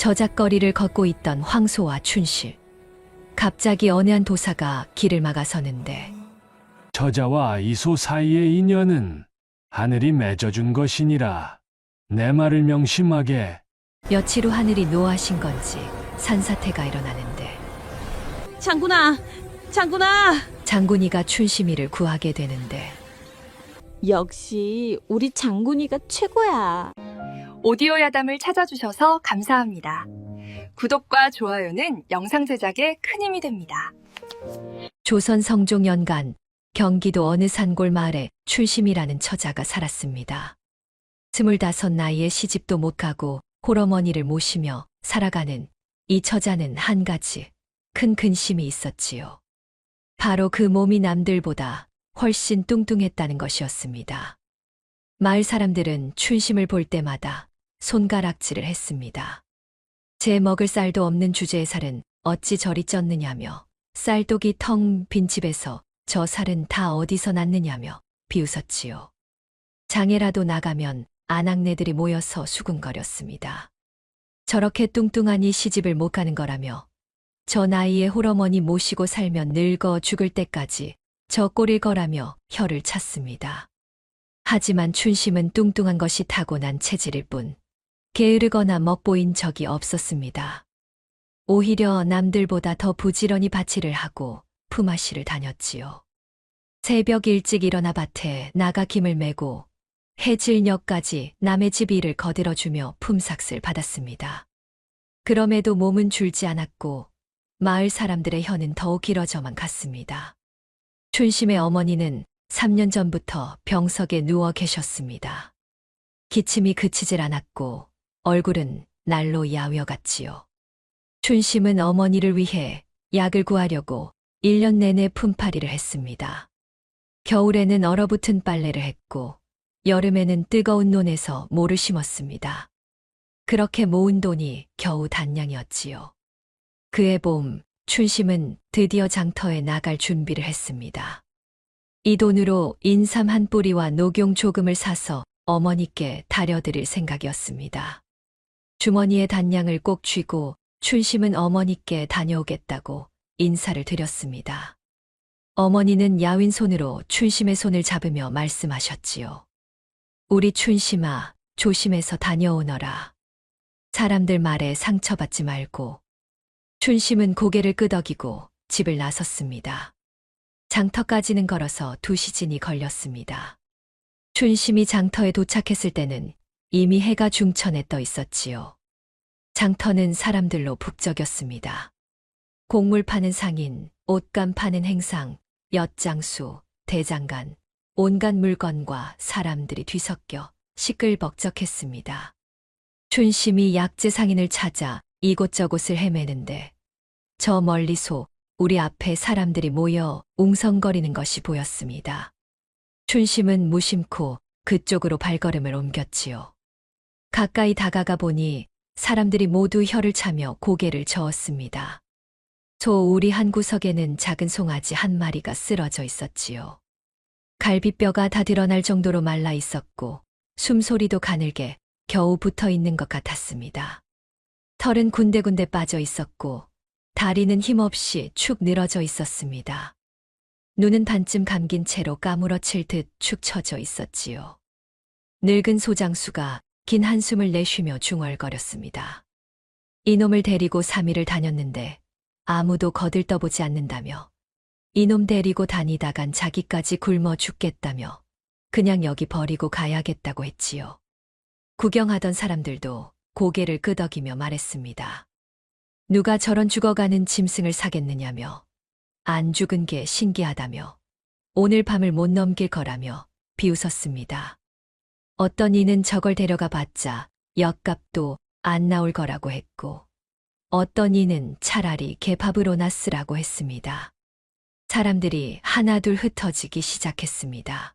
저작거리를 걷고 있던 황소와 춘실. 갑자기 어느 한 도사가 길을 막아서는데 저자와 이소 사이의 인연은 하늘이 맺어준 것이니라. 내 말을 명심하게. 며칠 후 하늘이 노하신 건지 산사태가 일어나는데 장군아, 장군아! 장군이가 춘심이를 구하게 되는데 역시 우리 장군이가 최고야. 오디오 야담을 찾아주셔서 감사합니다. 구독과 좋아요는 영상 제작에 큰 힘이 됩니다. 조선 성종 연간 경기도 어느 산골 마을에 춘심이라는 처자가 살았습니다. 25 나이에 시집도 못 가고 홀어머니를 모시며 살아가는 이 처자는 한 가지 큰 근심이 있었지요. 바로 그 몸이 남들보다 훨씬 뚱뚱했다는 것이었습니다. 마을 사람들은 춘심을 볼 때마다 손가락질을 했습니다. 제 먹을 쌀도 없는 주제의 살은 어찌 저리 쪘느냐며 쌀독이 텅 빈 집에서 저 살은 다 어디서 났느냐며 비웃었지요. 장에라도 나가면 아낙네들이 모여서 수군거렸습니다. 저렇게 뚱뚱하니 시집을 못 가는 거라며 저 나이에 홀어머니 모시고 살면 늙어 죽을 때까지 저 꼴일 거라며 혀를 찼습니다. 하지만 춘심은 뚱뚱한 것이 타고난 체질일 뿐 게으르거나 멋보인 적이 없었습니다. 오히려 남들보다 더 부지런히 밭일을 하고 품앗이를 다녔지요. 새벽 일찍 일어나 밭에 나가 김을 메고 해질녘까지 남의 집 일을 거들어주며 품삯을 받았습니다. 그럼에도 몸은 줄지 않았고 마을 사람들의 혀는 더욱 길어져만 갔습니다. 춘심의 어머니는 3년 전부터 병석에 누워 계셨습니다. 기침이 그치질 않았고 얼굴은 날로 야위어갔지요. 춘심은 어머니를 위해 약을 구하려고 1년 내내 품팔이를 했습니다. 겨울에는 얼어붙은 빨래를 했고 여름에는 뜨거운 논에서 모를 심었습니다. 그렇게 모은 돈이 겨우 단량이었지요. 그해 봄 춘심은 드디어 장터에 나갈 준비를 했습니다. 이 돈으로 인삼 한 뿌리와 녹용 조금을 사서 어머니께 다려드릴 생각이었습니다. 주머니에 단량을 꼭 쥐고 춘심은 어머니께 다녀오겠다고 인사를 드렸습니다. 어머니는 야윈 손으로 춘심의 손을 잡으며 말씀하셨지요. 우리 춘심아, 조심해서 다녀오너라. 사람들 말에 상처받지 말고. 춘심은 고개를 끄덕이고 집을 나섰습니다. 장터까지는 걸어서 2시간이 걸렸습니다. 춘심이 장터에 도착했을 때는 이미 해가 중천에 떠 있었지요. 장터는 사람들로 북적였습니다. 곡물 파는 상인, 옷감 파는 행상, 엿장수, 대장간, 온갖 물건과 사람들이 뒤섞여 시끌벅적했습니다. 춘심이 약재 상인을 찾아 이곳저곳을 헤매는데 저 멀리서 우리 앞에 사람들이 모여 웅성거리는 것이 보였습니다. 춘심은 무심코 그쪽으로 발걸음을 옮겼지요. 가까이 다가가 보니 사람들이 모두 혀를 차며 고개를 저었습니다. 소 우리 한 구석에는 작은 송아지 한 마리가 쓰러져 있었지요. 갈비뼈가 다 드러날 정도로 말라 있었고 숨소리도 가늘게 겨우 붙어 있는 것 같았습니다. 털은 군데군데 빠져 있었고 다리는 힘없이 축 늘어져 있었습니다. 눈은 반쯤 감긴 채로 까무러칠 듯 축 처져 있었지요. 늙은 소장수가 긴 한숨을 내쉬며 중얼거렸습니다. 이놈을 데리고 3일을 다녔는데 아무도 거들떠보지 않는다며 이놈 데리고 다니다간 자기까지 굶어 죽겠다며 그냥 여기 버리고 가야겠다고 했지요. 구경하던 사람들도 고개를 끄덕이며 말했습니다. 누가 저런 죽어가는 짐승을 사겠느냐며 안 죽은 게 신기하다며 오늘 밤을 못 넘길 거라며 비웃었습니다. 어떤 이는 저걸 데려가 봤자 엿값도 안 나올 거라고 했고 어떤 이는 차라리 개밥으로나 쓰라고 했습니다. 사람들이 하나둘 흩어지기 시작했습니다.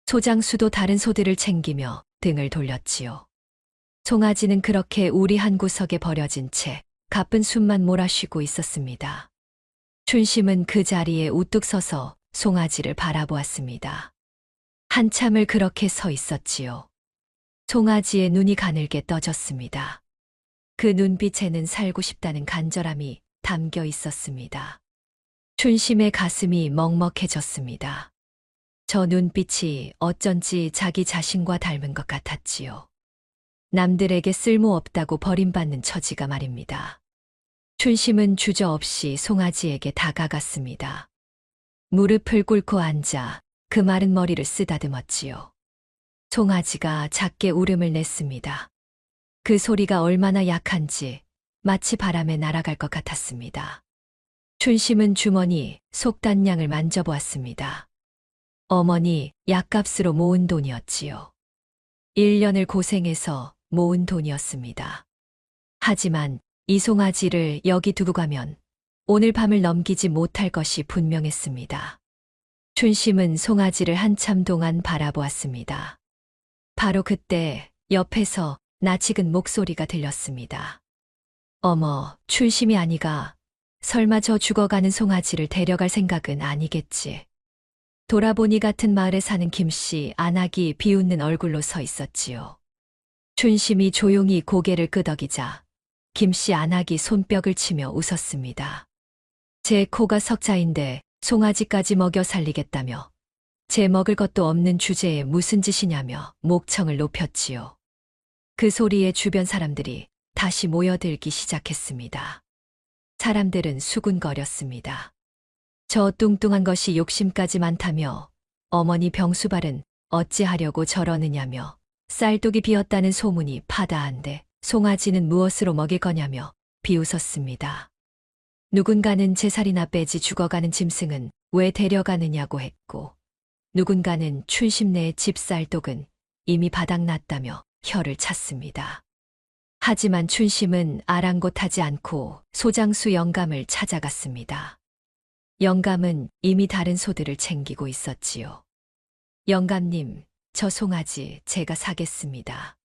소장수도 다른 소들을 챙기며 등을 돌렸지요. 송아지는 그렇게 우리 한 구석에 버려진 채 가쁜 숨만 몰아쉬고 있었습니다. 춘심은 그 자리에 우뚝 서서 송아지를 바라보았습니다. 한참을 그렇게 서 있었지요. 송아지의 눈이 가늘게 떠졌습니다. 그 눈빛에는 살고 싶다는 간절함이 담겨 있었습니다. 춘심의 가슴이 먹먹해졌습니다. 저 눈빛이 어쩐지 자기 자신과 닮은 것 같았지요. 남들에게 쓸모없다고 버림받는 처지가 말입니다. 춘심은 주저없이 송아지에게 다가갔습니다. 무릎을 꿇고 앉아 그 마른 머리를 쓰다듬었지요. 송아지가 작게 울음을 냈습니다. 그 소리가 얼마나 약한지 마치 바람에 날아갈 것 같았습니다. 춘심은 주머니 속단량을 만져보았습니다. 어머니 약값으로 모은 돈이었지요. 1년을 고생해서 모은 돈이었습니다. 하지만 이 송아지를 여기 두고 가면 오늘 밤을 넘기지 못할 것이 분명했습니다. 춘심은 송아지를 한참 동안 바라보았습니다. 바로 그때 옆에서 낯익은 목소리가 들렸습니다. 어머, 춘심이 아니가 설마 저 죽어가는 송아지를 데려갈 생각은 아니겠지. 돌아보니 같은 마을에 사는 김씨 안악이 비웃는 얼굴로 서 있었지요. 춘심이 조용히 고개를 끄덕이자 김씨 안악이 손뼉을 치며 웃었습니다. 제 코가 석자인데 송아지까지 먹여 살리겠다며 제 먹을 것도 없는 주제에 무슨 짓이냐며 목청을 높였지요. 그 소리에 주변 사람들이 다시 모여들기 시작했습니다. 사람들은 수군거렸습니다. 저 뚱뚱한 것이 욕심까지 많다며 어머니 병수발은 어찌하려고 저러느냐며 쌀독이 비었다는 소문이 파다한데 송아지는 무엇으로 먹일 거냐며 비웃었습니다. 누군가는 제 살이나 빼지 죽어가는 짐승은 왜 데려가느냐고 했고 누군가는 춘심네의 집 쌀독은 이미 바닥났다며 혀를 찼습니다. 하지만 춘심은 아랑곳하지 않고 소장수 영감을 찾아갔습니다. 영감은 이미 다른 소들을 챙기고 있었지요. 영감님, 저 송아지 제가 사겠습니다.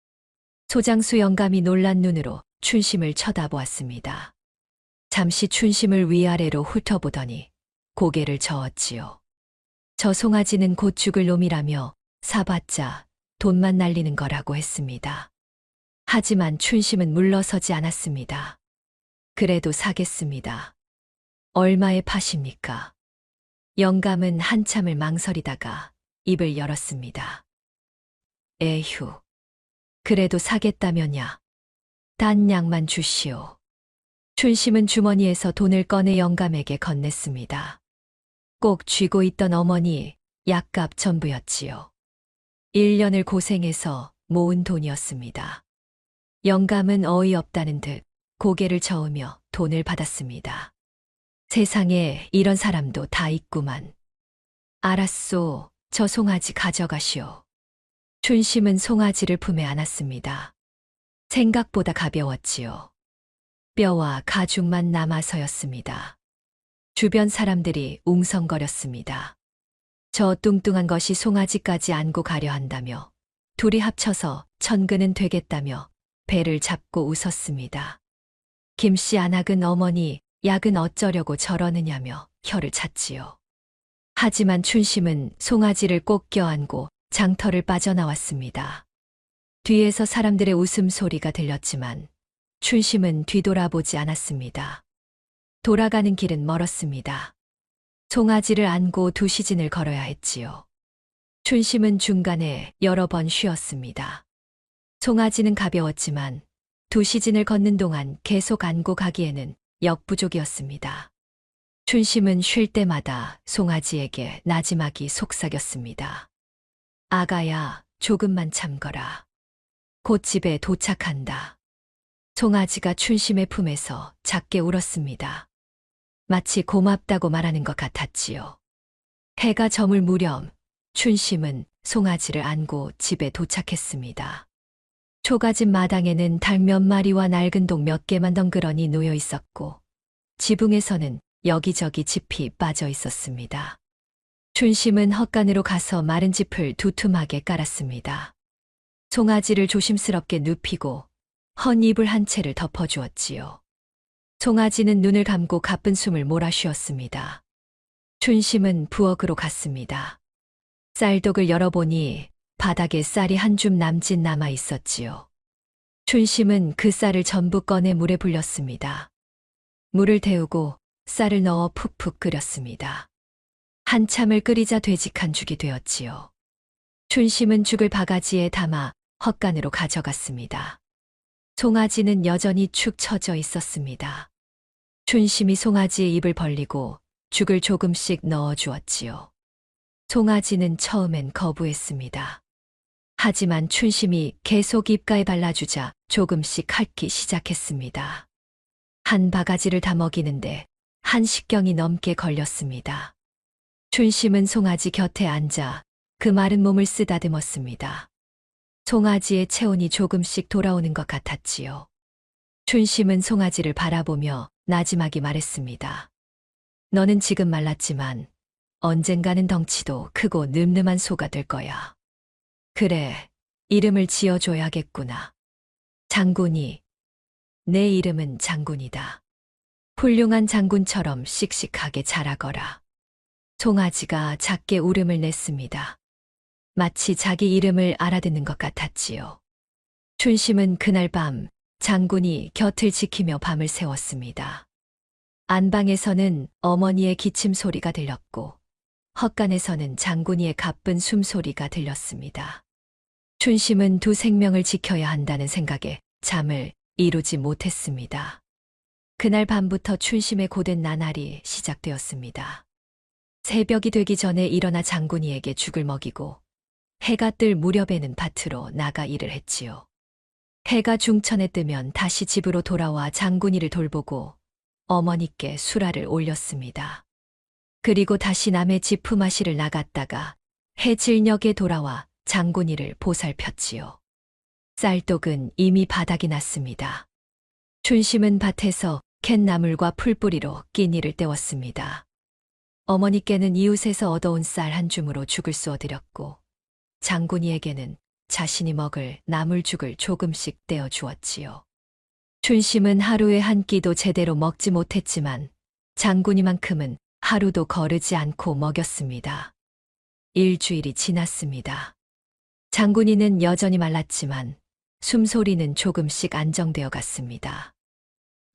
소장수 영감이 놀란 눈으로 춘심을 쳐다보았습니다. 잠시 춘심을 위아래로 훑어보더니 고개를 저었지요. 저 송아지는 곧 죽을 놈이라며 사봤자 돈만 날리는 거라고 했습니다. 하지만 춘심은 물러서지 않았습니다. 그래도 사겠습니다. 얼마에 파십니까? 영감은 한참을 망설이다가 입을 열었습니다. 에휴, 그래도 사겠다면야. 단 양만 주시오. 춘심은 주머니에서 돈을 꺼내 영감에게 건넸습니다. 꼭 쥐고 있던 어머니 약값 전부였지요. 1년을 고생해서 모은 돈이었습니다. 영감은 어이없다는 듯 고개를 저으며 돈을 받았습니다. 세상에 이런 사람도 다 있구만. 알았소, 저 송아지 가져가시오. 춘심은 송아지를 품에 안았습니다. 생각보다 가벼웠지요. 뼈와 가죽만 남아서였습니다. 주변 사람들이 웅성거렸습니다. 저 뚱뚱한 것이 송아지까지 안고 가려 한다며 둘이 합쳐서 천근은 되겠다며 배를 잡고 웃었습니다. 김씨 안악은 어머니 약은 어쩌려고 저러느냐며 혀를 찼지요. 하지만 춘심은 송아지를 꼭 껴안고 장터를 빠져나왔습니다. 뒤에서 사람들의 웃음소리가 들렸지만 춘심은 뒤돌아보지 않았습니다. 돌아가는 길은 멀었습니다. 송아지를 안고 2시즌을 걸어야 했지요. 춘심은 중간에 여러 번 쉬었습니다. 송아지는 가벼웠지만 2시즌을 걷는 동안 계속 안고 가기에는 역부족이었습니다. 춘심은 쉴 때마다 송아지에게 나지막이 속삭였습니다. 아가야, 조금만 참거라. 곧 집에 도착한다. 송아지가 춘심의 품에서 작게 울었습니다. 마치 고맙다고 말하는 것 같았지요. 해가 저물 무렵 춘심은 송아지를 안고 집에 도착했습니다. 초가집 마당에는 닭 몇 마리와 낡은 독 몇 개만 덩그러니 놓여 있었고 지붕에서는 여기저기 짚이 빠져 있었습니다. 춘심은 헛간으로 가서 마른 짚을 두툼하게 깔았습니다. 송아지를 조심스럽게 눕히고 헌 이불 한 채를 덮어주었지요. 송아지는 눈을 감고 가쁜 숨을 몰아쉬었습니다. 춘심은 부엌으로 갔습니다. 쌀독을 열어보니 바닥에 쌀이 한 줌 남짓 남아 있었지요. 춘심은 그 쌀을 전부 꺼내 물에 불렸습니다. 물을 데우고 쌀을 넣어 푹푹 끓였습니다. 한참을 끓이자 되직한 죽이 되었지요. 춘심은 죽을 바가지에 담아 헛간으로 가져갔습니다. 송아지는 여전히 축 처져 있었습니다. 춘심이 송아지의 입을 벌리고 죽을 조금씩 넣어 주었지요. 송아지는 처음엔 거부했습니다. 하지만 춘심이 계속 입가에 발라주자 조금씩 핥기 시작했습니다. 한 바가지를 다 먹이는데 한 식경이 넘게 걸렸습니다. 춘심은 송아지 곁에 앉아 그 마른 몸을 쓰다듬었습니다. 송아지의 체온이 조금씩 돌아오는 것 같았지요. 춘심은 송아지를 바라보며 나지막이 말했습니다. 너는 지금 말랐지만 언젠가는 덩치도 크고 늠름한 소가 될 거야. 그래, 이름을 지어줘야겠구나. 장군이. 내 이름은 장군이다. 훌륭한 장군처럼 씩씩하게 자라거라. 송아지가 작게 울음을 냈습니다. 마치 자기 이름을 알아듣는 것 같았지요. 춘심은 그날 밤 장군이 곁을 지키며 밤을 새웠습니다. 안방에서는 어머니의 기침 소리가 들렸고 헛간에서는 장군이의 가쁜 숨소리가 들렸습니다. 춘심은 두 생명을 지켜야 한다는 생각에 잠을 이루지 못했습니다. 그날 밤부터 춘심의 고된 나날이 시작되었습니다. 새벽이 되기 전에 일어나 장군이에게 죽을 먹이고 해가 뜰 무렵에는 밭으로 나가 일을 했지요. 해가 중천에 뜨면 다시 집으로 돌아와 장군이를 돌보고 어머니께 수라를 올렸습니다. 그리고 다시 남의 집 품앗이를 나갔다가 해질녘에 돌아와 장군이를 보살폈지요. 쌀독은 이미 바닥이 났습니다. 춘심은 밭에서 캔 나물과 풀뿌리로 끼니를 때웠습니다. 어머니께는 이웃에서 얻어온 쌀 한 줌으로 죽을 쏘아드렸고 장군이에게는 자신이 먹을 나물죽을 조금씩 떼어 주었지요. 춘심은 하루에 한 끼도 제대로 먹지 못했지만 장군이만큼은 하루도 거르지 않고 먹였습니다. 일주일이 지났습니다. 장군이는 여전히 말랐지만 숨소리는 조금씩 안정되어 갔습니다.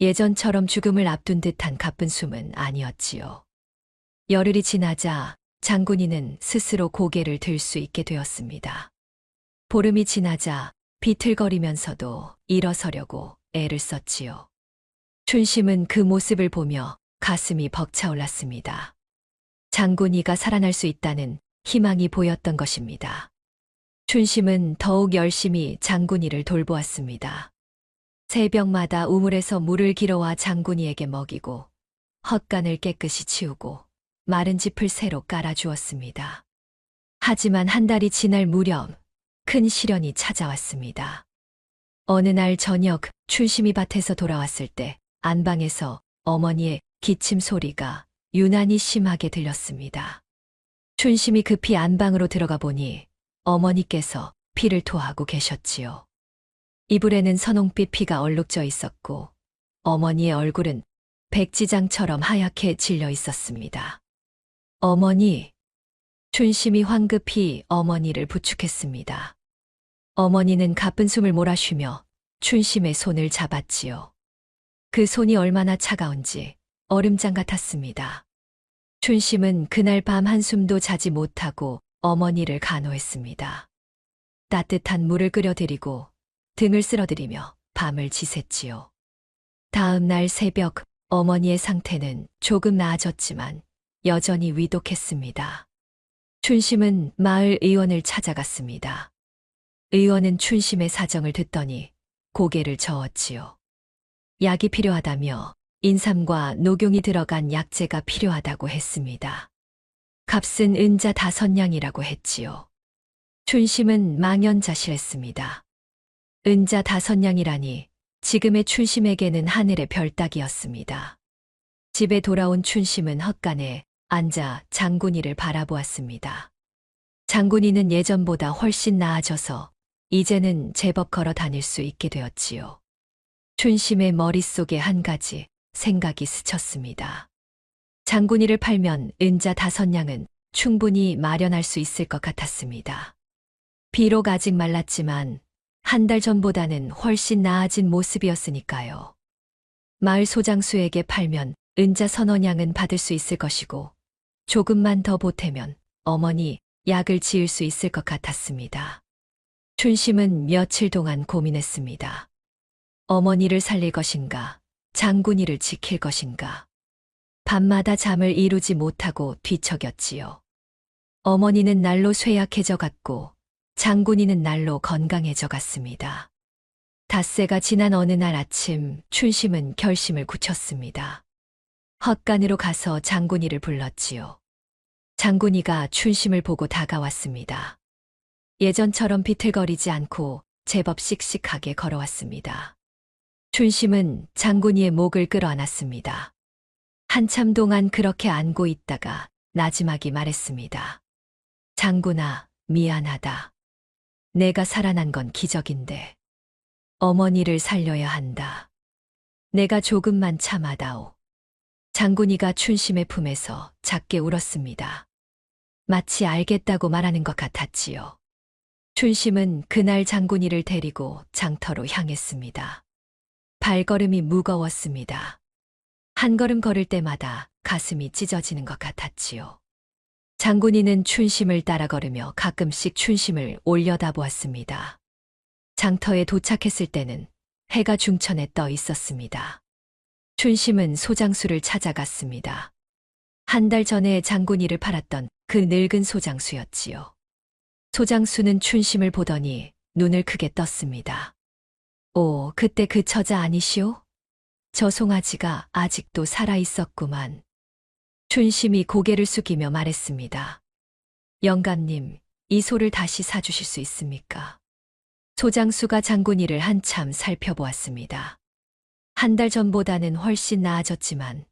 예전처럼 죽음을 앞둔 듯한 가쁜 숨은 아니었지요. 열흘이 지나자 장군이는 스스로 고개를 들 수 있게 되었습니다. 보름이 지나자 비틀거리면서도 일어서려고 애를 썼지요. 춘심은 그 모습을 보며 가슴이 벅차올랐습니다. 장군이가 살아날 수 있다는 희망이 보였던 것입니다. 춘심은 더욱 열심히 장군이를 돌보았습니다. 새벽마다 우물에서 물을 길어와 장군이에게 먹이고 헛간을 깨끗이 치우고 마른 짚을 새로 깔아주었습니다. 하지만 한 달이 지날 무렵 큰 시련이 찾아왔습니다. 어느 날 저녁 춘심이 밭에서 돌아왔을 때 안방에서 어머니의 기침 소리가 유난히 심하게 들렸습니다. 춘심이 급히 안방으로 들어가 보니 어머니께서 피를 토하고 계셨지요. 이불에는 선홍빛 피가 얼룩져 있었고 어머니의 얼굴은 백지장처럼 하얗게 질려 있었습니다. 어머니, 춘심이 황급히 어머니를 부축했습니다. 어머니는 가쁜 숨을 몰아쉬며 춘심의 손을 잡았지요. 그 손이 얼마나 차가운지 얼음장 같았습니다. 춘심은 그날 밤 한숨도 자지 못하고 어머니를 간호했습니다. 따뜻한 물을 끓여드리고 등을 쓸어드리며 밤을 지샜지요. 다음 날 새벽 어머니의 상태는 조금 나아졌지만 여전히 위독했습니다. 춘심은 마을 의원을 찾아갔습니다. 의원은 춘심의 사정을 듣더니 고개를 저었지요. 약이 필요하다며 인삼과 녹용이 들어간 약재가 필요하다고 했습니다. 값은 은자 5냥이라고 했지요. 춘심은 망연자실했습니다. 은자 5냥이라니 지금의 춘심에게는 하늘의 별 따기였습니다. 집에 돌아온 춘심은 헛간에 앉아 장군이를 바라보았습니다. 장군이는 예전보다 훨씬 나아져서 이제는 제법 걸어 다닐 수 있게 되었지요. 춘심의 머릿속에 한 가지 생각이 스쳤습니다. 장군이를 팔면 은자 5냥은 충분히 마련할 수 있을 것 같았습니다. 비록 아직 말랐지만 한 달 전보다는 훨씬 나아진 모습이었으니까요. 마을 소장수에게 팔면 은자 1,000원양은 받을 수 있을 것이고 조금만 더 보태면 어머니 약을 지을 수 있을 것 같았습니다. 춘심은 며칠 동안 고민했습니다. 어머니를 살릴 것인가, 장군이를 지킬 것인가. 밤마다 잠을 이루지 못하고 뒤척였지요. 어머니는 날로 쇠약해져 갔고 장군이는 날로 건강해져 갔습니다. 닷새가 지난 어느 날 아침 춘심은 결심을 굳혔습니다. 헛간으로 가서 장군이를 불렀지요. 장군이가 춘심을 보고 다가왔습니다. 예전처럼 비틀거리지 않고 제법 씩씩하게 걸어왔습니다. 춘심은 장군이의 목을 끌어안았습니다. 한참 동안 그렇게 안고 있다가 나지막이 말했습니다. 장군아, 미안하다. 내가 살아난 건 기적인데 어머니를 살려야 한다. 내가 조금만 참아다오. 장군이가 춘심의 품에서 작게 울었습니다. 마치 알겠다고 말하는 것 같았지요. 춘심은 그날 장군이를 데리고 장터로 향했습니다. 발걸음이 무거웠습니다. 한 걸음 걸을 때마다 가슴이 찢어지는 것 같았지요. 장군이는 춘심을 따라 걸으며 가끔씩 춘심을 올려다보았습니다. 장터에 도착했을 때는 해가 중천에 떠 있었습니다. 춘심은 소장수를 찾아갔습니다. 한 달 전에 장군이를 팔았던 그 늙은 소장수였지요. 소장수는 춘심을 보더니 눈을 크게 떴습니다. 오, 그때 그 처자 아니시오? 저 송아지가 아직도 살아 있었구만. 춘심이 고개를 숙이며 말했습니다. 영감님, 이 소를 다시 사주실 수 있습니까? 소장수가 장군이를 한참 살펴보았습니다. 한 달 전보다는 훨씬 나아졌지만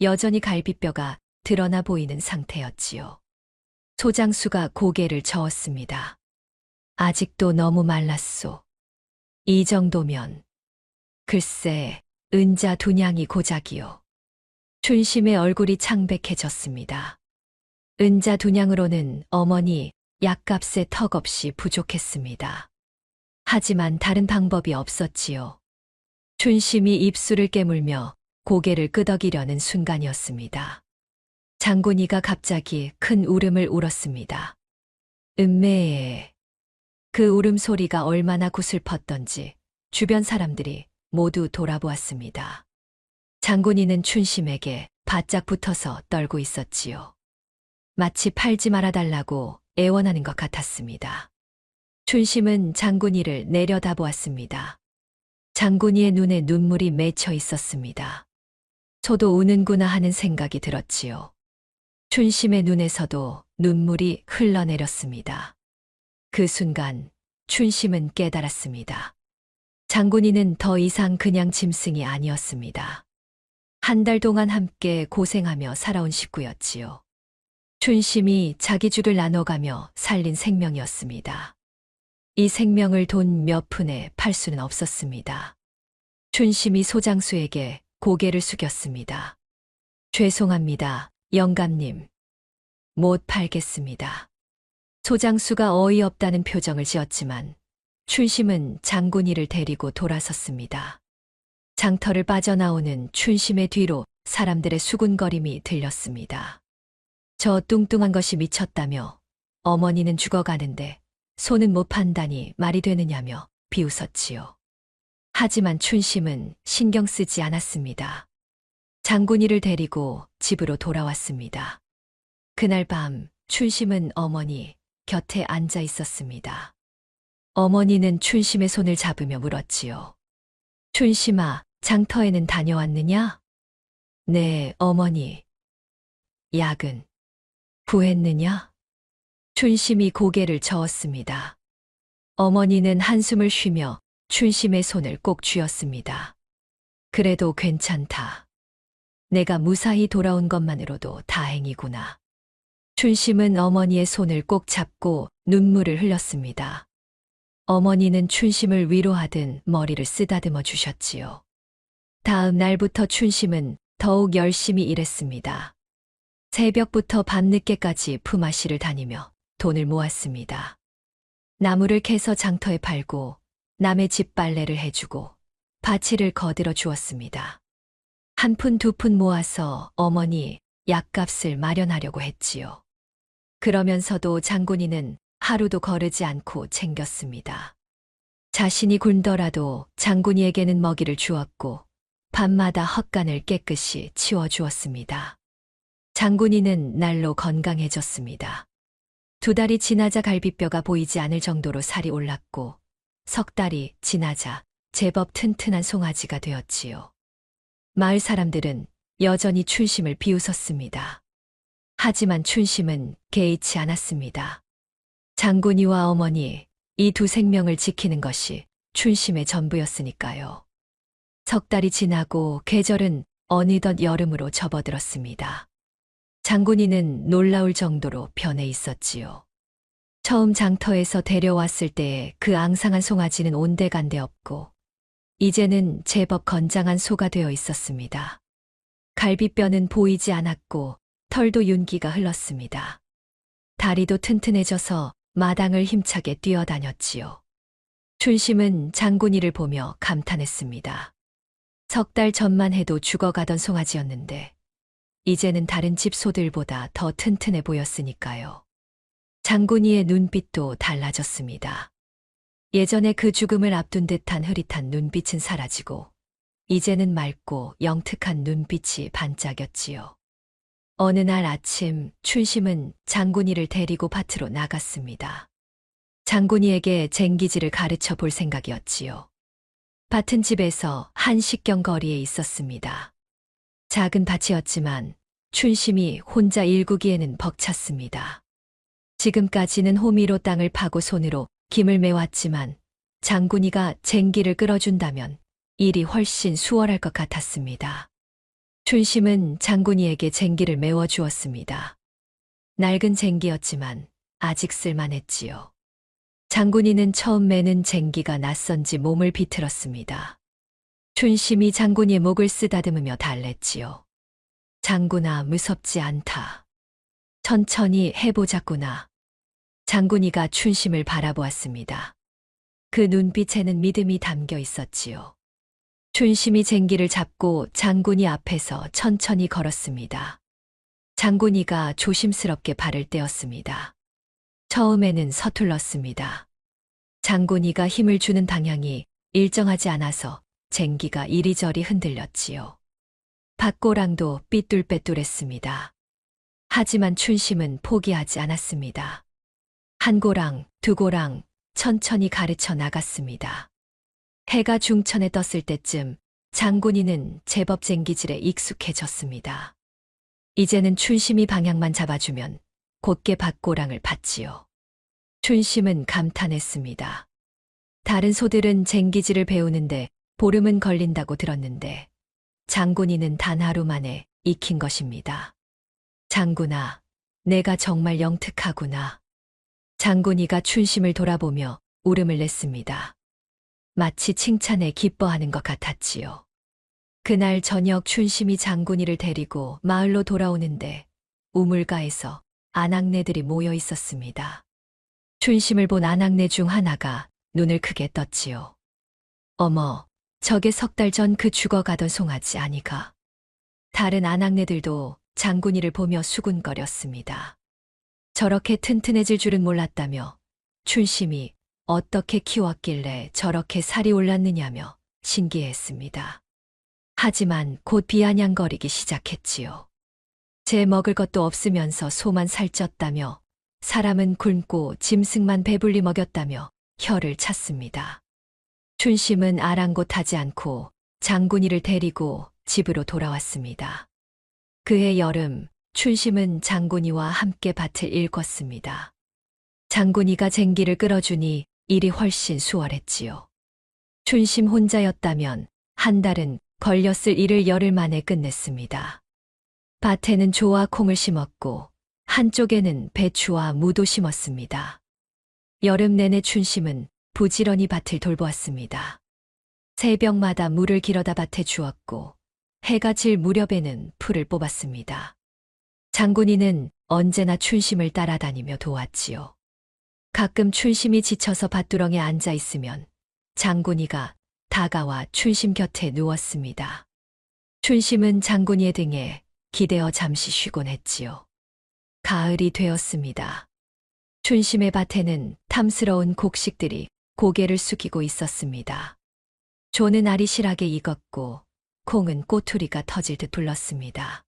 여전히 갈비뼈가 드러나 보이는 상태였지요. 소장수가 고개를 저었습니다. 아직도 너무 말랐소. 이 정도면 글쎄 은자 2냥이 고작이요. 춘심의 얼굴이 창백해졌습니다. 은자 2냥으로는 어머니 약값에 턱없이 부족했습니다. 하지만 다른 방법이 없었지요. 춘심이 입술을 깨물며 고개를 끄덕이려는 순간이었습니다. 장군이가 갑자기 큰 울음을 울었습니다. 음매에. 그 울음소리가 얼마나 구슬펐던지 주변 사람들이 모두 돌아보았습니다. 장군이는 춘심에게 바짝 붙어서 떨고 있었지요. 마치 팔지 말아달라고 애원하는 것 같았습니다. 춘심은 장군이를 내려다보았습니다. 장군이의 눈에 눈물이 맺혀 있었습니다. 저도 우는구나 하는 생각이 들었지요. 춘심의 눈에서도 눈물이 흘러내렸습니다. 그 순간 춘심은 깨달았습니다. 장군이는 더 이상 그냥 짐승이 아니었습니다. 한 달 동안 함께 고생하며 살아온 식구였지요. 춘심이 자기 죽을 나눠가며 살린 생명이었습니다. 이 생명을 돈 몇 푼에 팔 수는 없었습니다. 춘심이 소장수에게 고개를 숙였습니다. 죄송합니다, 영감님. 못 팔겠습니다. 소장수가 어이없다는 표정을 지었지만 춘심은 장군이를 데리고 돌아섰습니다. 장터를 빠져나오는 춘심의 뒤로 사람들의 수군거림이 들렸습니다. 저 뚱뚱한 것이 미쳤다며 어머니는 죽어가는데 소는 못 판다니 말이 되느냐며 비웃었지요. 하지만 춘심은 신경 쓰지 않았습니다. 장군이를 데리고 집으로 돌아왔습니다. 그날 밤 춘심은 어머니 곁에 앉아 있었습니다. 어머니는 춘심의 손을 잡으며 물었지요. 춘심아, 장터에는 다녀왔느냐? 네, 어머니. 약은 구했느냐? 춘심이 고개를 저었습니다. 어머니는 한숨을 쉬며 춘심의 손을 꼭 쥐었습니다. 그래도 괜찮다. 내가 무사히 돌아온 것만으로도 다행이구나. 춘심은 어머니의 손을 꼭 잡고 눈물을 흘렸습니다. 어머니는 춘심을 위로하듯 머리를 쓰다듬어 주셨지요. 다음 날부터 춘심은 더욱 열심히 일했습니다. 새벽부터 밤늦게까지 품앗이를 다니며 돈을 모았습니다. 나무를 캐서 장터에 팔고 남의 집 빨래를 해주고 바치를 거들어 주었습니다. 한 푼 두 푼 모아서 어머니 약값을 마련하려고 했지요. 그러면서도 장군이는 하루도 거르지 않고 챙겼습니다. 자신이 굶더라도 장군이에게는 먹이를 주었고 밤마다 헛간을 깨끗이 치워주었습니다. 장군이는 날로 건강해졌습니다. 2달이 지나자 갈비뼈가 보이지 않을 정도로 살이 올랐고 3달이 지나자 제법 튼튼한 송아지가 되었지요. 마을 사람들은 여전히 춘심을 비웃었습니다. 하지만 춘심은 개의치 않았습니다. 장군이와 어머니, 이 두 생명을 지키는 것이 춘심의 전부였으니까요. 3달이 지나고 계절은 어느덧 여름으로 접어들었습니다. 장군이는 놀라울 정도로 변해 있었지요. 처음 장터에서 데려왔을 때의 그 앙상한 송아지는 온데간데 없고 이제는 제법 건장한 소가 되어 있었습니다. 갈비뼈는 보이지 않았고 털도 윤기가 흘렀습니다. 다리도 튼튼해져서 마당을 힘차게 뛰어다녔지요. 춘심은 장군이를 보며 감탄했습니다. 3달 전만 해도 죽어가던 송아지였는데 이제는 다른 집 소들보다 더 튼튼해 보였으니까요. 장군이의 눈빛도 달라졌습니다. 예전에 그 죽음을 앞둔 듯한 흐릿한 눈빛은 사라지고 이제는 맑고 영특한 눈빛이 반짝였지요. 어느 날 아침 춘심은 장군이를 데리고 밭으로 나갔습니다. 장군이에게 쟁기질을 가르쳐 볼 생각이었지요. 밭은 집에서 한 식경 거리에 있었습니다. 작은 밭이었지만 춘심이 혼자 일구기에는 벅찼습니다. 지금까지는 호미로 땅을 파고 손으로 김을 메왔지만 장군이가 쟁기를 끌어준다면 일이 훨씬 수월할 것 같았습니다. 춘심은 장군이에게 쟁기를 메워주었습니다. 낡은 쟁기였지만 아직 쓸만했지요. 장군이는 처음 매는 쟁기가 낯선지 몸을 비틀었습니다. 춘심이 장군이의 목을 쓰다듬으며 달랬지요. 장군아, 무섭지 않다. 천천히 해보자꾸나. 장군이가 춘심을 바라보았습니다. 그 눈빛에는 믿음이 담겨 있었지요. 춘심이 쟁기를 잡고 장군이 앞에서 천천히 걸었습니다. 장군이가 조심스럽게 발을 떼었습니다. 처음에는 서툴렀습니다. 장군이가 힘을 주는 방향이 일정하지 않아서 쟁기가 이리저리 흔들렸지요. 밭고랑도 삐뚤빼뚤했습니다. 하지만 춘심은 포기하지 않았습니다. 한 고랑, 두 고랑 천천히 가르쳐 나갔습니다. 해가 중천에 떴을 때쯤 장군이는 제법 쟁기질에 익숙해졌습니다. 이제는 춘심이 방향만 잡아주면 곧게 밭고랑을 팠지요. 춘심은 감탄했습니다. 다른 소들은 쟁기질을 배우는데 보름은 걸린다고 들었는데 장군이는 단 하루 만에 익힌 것입니다. 장군아, 내가 정말 영특하구나. 장군이가 춘심을 돌아보며 울음을 냈습니다. 마치 칭찬에 기뻐하는 것 같았지요. 그날 저녁 춘심이 장군이를 데리고 마을로 돌아오는데 우물가에서 아낙네들이 모여 있었습니다. 춘심을 본 아낙네 중 하나가 눈을 크게 떴지요. 어머, 저게 3달 전 그 죽어가던 송아지 아니가. 다른 아낙네들도 장군이를 보며 수군거렸습니다. 저렇게 튼튼해질 줄은 몰랐다며 춘심이 어떻게 키웠길래 저렇게 살이 올랐느냐며 신기해했습니다. 하지만 곧 비아냥거리기 시작했지요. 제 먹을 것도 없으면서 소만 살쪘다며 사람은 굶고 짐승만 배불리 먹였다며 혀를 찼습니다. 춘심은 아랑곳하지 않고 장군이를 데리고 집으로 돌아왔습니다. 그해 여름 춘심은 장군이와 함께 밭을 일궜습니다. 장군이가 쟁기를 끌어주니 일이 훨씬 수월했지요. 춘심 혼자였다면 한 달은 걸렸을 일을 열흘 만에 끝냈습니다. 밭에는 조와 콩을 심었고 한쪽에는 배추와 무도 심었습니다. 여름 내내 춘심은 부지런히 밭을 돌보았습니다. 새벽마다 물을 길어다 밭에 주었고 해가 질 무렵에는 풀을 뽑았습니다. 장군이는 언제나 춘심을 따라다니며 도왔지요. 가끔 춘심이 지쳐서 밭두렁에 앉아 있으면 장군이가 다가와 춘심 곁에 누웠습니다. 춘심은 장군이의 등에 기대어 잠시 쉬곤 했지요. 가을이 되었습니다. 춘심의 밭에는 탐스러운 곡식들이 고개를 숙이고 있었습니다. 조는 아리실하게 익었고 콩은 꼬투리가 터질 듯 불렀습니다.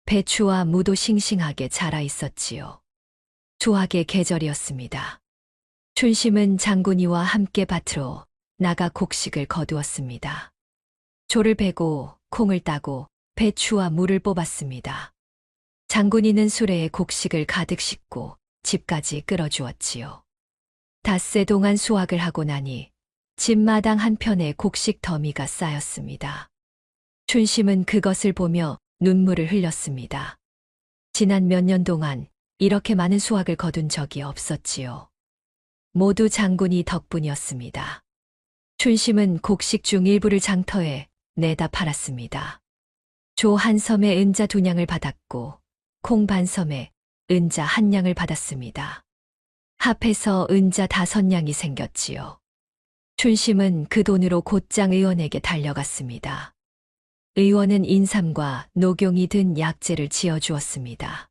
배추와 무도 싱싱하게 자라 있었지요. 수확의 계절이었습니다. 춘심은 장군이와 함께 밭으로 나가 곡식을 거두었습니다. 조를 베고 콩을 따고 배추와 무를 뽑았습니다. 장군이는 수레에 곡식을 가득 싣고 집까지 끌어주었지요. 닷새 동안 수확을 하고 나니 집마당 한편에 곡식 더미가 쌓였습니다. 춘심은 그것을 보며 눈물을 흘렸습니다. 지난 몇 년 동안 이렇게 많은 수확을 거둔 적이 없었지요. 모두 장군이 덕분이었습니다. 춘심은 곡식 중 일부를 장터에 내다 팔았습니다. 조 한 섬에 은자 2냥을 받았고 콩 반 섬에 은자 1냥을 받았습니다. 합해서 은자 5냥이 생겼지요. 춘심은 그 돈으로 곧장 의원에게 달려갔습니다. 의원은 인삼과 녹용이 든 약재를 지어주었습니다.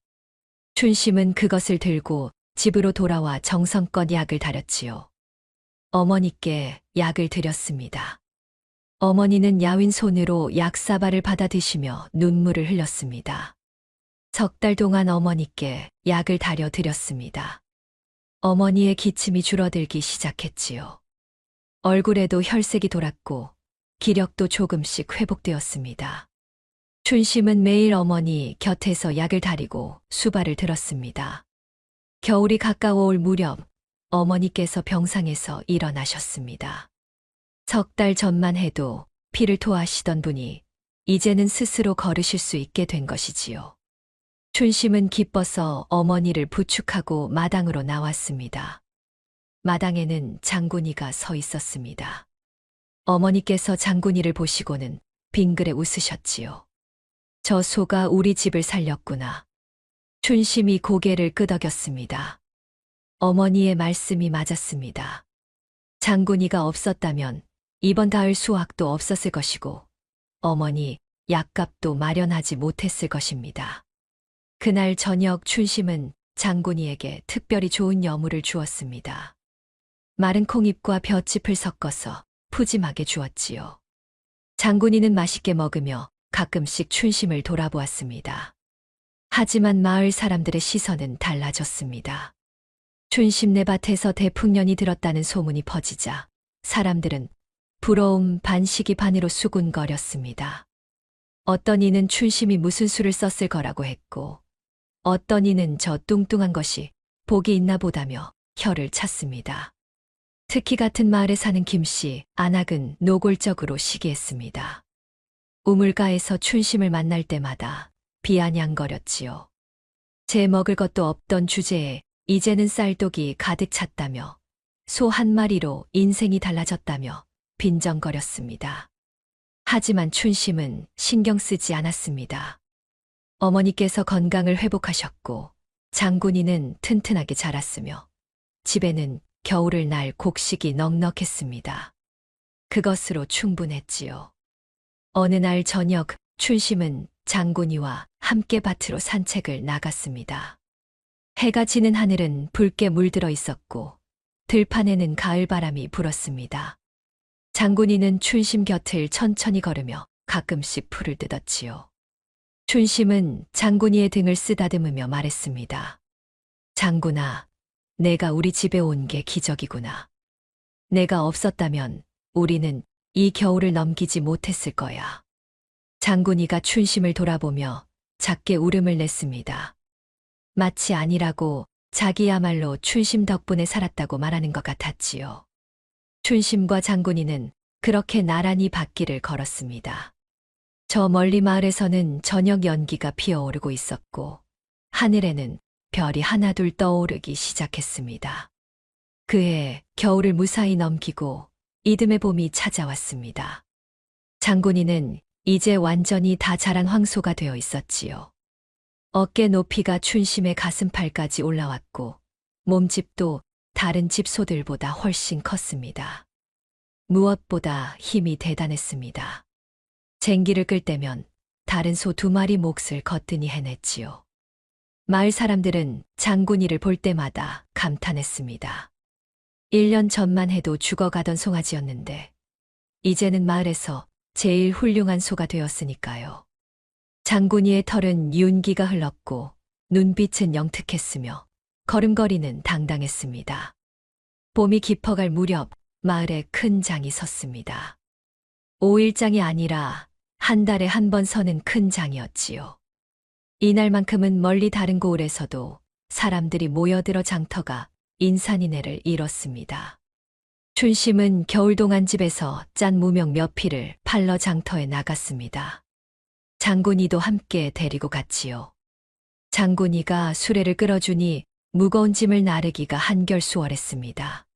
춘심은 그것을 들고 집으로 돌아와 정성껏 약을 다렸지요. 어머니께 약을 드렸습니다. 어머니는 야윈 손으로 약사발을 받아 드시며 눈물을 흘렸습니다. 3달 동안 어머니께 약을 다려 드렸습니다. 어머니의 기침이 줄어들기 시작했지요. 얼굴에도 혈색이 돌았고 기력도 조금씩 회복되었습니다. 춘심은 매일 어머니 곁에서 약을 다리고 수발을 들었습니다. 겨울이 가까워올 무렵 어머니께서 병상에서 일어나셨습니다. 3달 전만 해도 피를 토하시던 분이 이제는 스스로 걸으실 수 있게 된 것이지요. 춘심은 기뻐서 어머니를 부축하고 마당으로 나왔습니다. 마당에는 장군이가 서 있었습니다. 어머니께서 장군이를 보시고는 빙그레 웃으셨지요. 저 소가 우리 집을 살렸구나. 춘심이 고개를 끄덕였습니다. 어머니의 말씀이 맞았습니다. 장군이가 없었다면 이번 가을 수확도 없었을 것이고 어머니 약값도 마련하지 못했을 것입니다. 그날 저녁 춘심은 장군이에게 특별히 좋은 여물을 주었습니다. 마른 콩잎과 볏짚을 섞어서 푸짐하게 주었지요. 장군이는 맛있게 먹으며 가끔씩 춘심을 돌아보았습니다. 하지만 마을 사람들의 시선은 달라졌습니다. 춘심네 밭에서 대풍년이 들었다는 소문이 퍼지자 사람들은 부러움 반 시기 반으로 수군거렸습니다. 어떤 이는 춘심이 무슨 수를 썼을 거라고 했고 어떤 이는 저 뚱뚱한 것이 복이 있나 보다며 혀를 찼습니다. 특히 같은 마을에 사는 김씨, 안학은 노골적으로 시기했습니다. 우물가에서 춘심을 만날 때마다 비아냥거렸지요. 제 먹을 것도 없던 주제에 이제는 쌀독이 가득 찼다며 소 한 마리로 인생이 달라졌다며 빈정거렸습니다. 하지만 춘심은 신경 쓰지 않았습니다. 어머니께서 건강을 회복하셨고 장군이는 튼튼하게 자랐으며 집에는 겨울을 날 곡식이 넉넉했습니다. 그것으로 충분했지요. 어느 날 저녁 춘심은 장군이와 함께 밭으로 산책을 나갔습니다. 해가 지는 하늘은 붉게 물들어 있었고 들판에는 가을바람이 불었습니다. 장군이는 춘심 곁을 천천히 걸으며 가끔씩 풀을 뜯었지요. 춘심은 장군이의 등을 쓰다듬으며 말했습니다. 장군아, 내가 우리 집에 온 게 기적이구나. 내가 없었다면 우리는 이 겨울을 넘기지 못했을 거야. 장군이가 춘심을 돌아보며 작게 울음을 냈습니다. 마치 아니라고 자기야말로 춘심 덕분에 살았다고 말하는 것 같았지요. 춘심과 장군이는 그렇게 나란히 밭길을 걸었습니다. 저 멀리 마을에서는 저녁 연기가 피어오르고 있었고 하늘에는 별이 하나둘 떠오르기 시작했습니다. 그해 겨울을 무사히 넘기고 이듬해 봄이 찾아왔습니다. 장군이는 이제 완전히 다 자란 황소가 되어 있었지요. 어깨 높이가 춘심의 가슴팔까지 올라왔고 몸집도 다른 집 소들보다 훨씬 컸습니다. 무엇보다 힘이 대단했습니다. 쟁기를 끌 때면 다른 소 2마리 몫을 거뜬히 해냈지요. 마을 사람들은 장군이를 볼 때마다 감탄했습니다. 1년 전만 해도 죽어가던 송아지였는데 이제는 마을에서 제일 훌륭한 소가 되었으니까요. 장군이의 털은 윤기가 흘렀고 눈빛은 영특했으며 걸음걸이는 당당했습니다. 봄이 깊어갈 무렵 마을에 큰 장이 섰습니다. 5일장이 아니라 한 달에 한 번 서는 큰 장이었지요. 이날만큼은 멀리 다른 고을에서도 사람들이 모여들어 장터가 인산인해를 이뤘습니다. 춘심은 겨울 동안 집에서 짠 무명 몇 피를 팔러 장터에 나갔습니다. 장군이도 함께 데리고 갔지요. 장군이가 수레를 끌어주니 무거운 짐을 나르기가 한결 수월했습니다.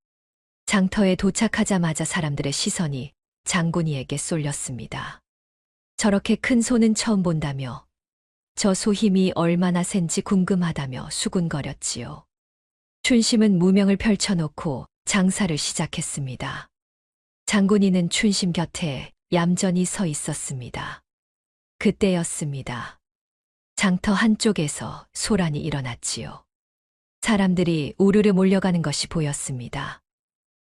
장터에 도착하자마자 사람들의 시선이 장군이에게 쏠렸습니다. 저렇게 큰 소는 처음 본다며 저 소 힘이 얼마나 센지 궁금하다며 수군거렸지요. 춘심은 무명을 펼쳐놓고 장사를 시작했습니다. 장군이는 춘심 곁에 얌전히 서 있었습니다. 그때였습니다. 장터 한쪽에서 소란이 일어났지요. 사람들이 우르르 몰려가는 것이 보였습니다.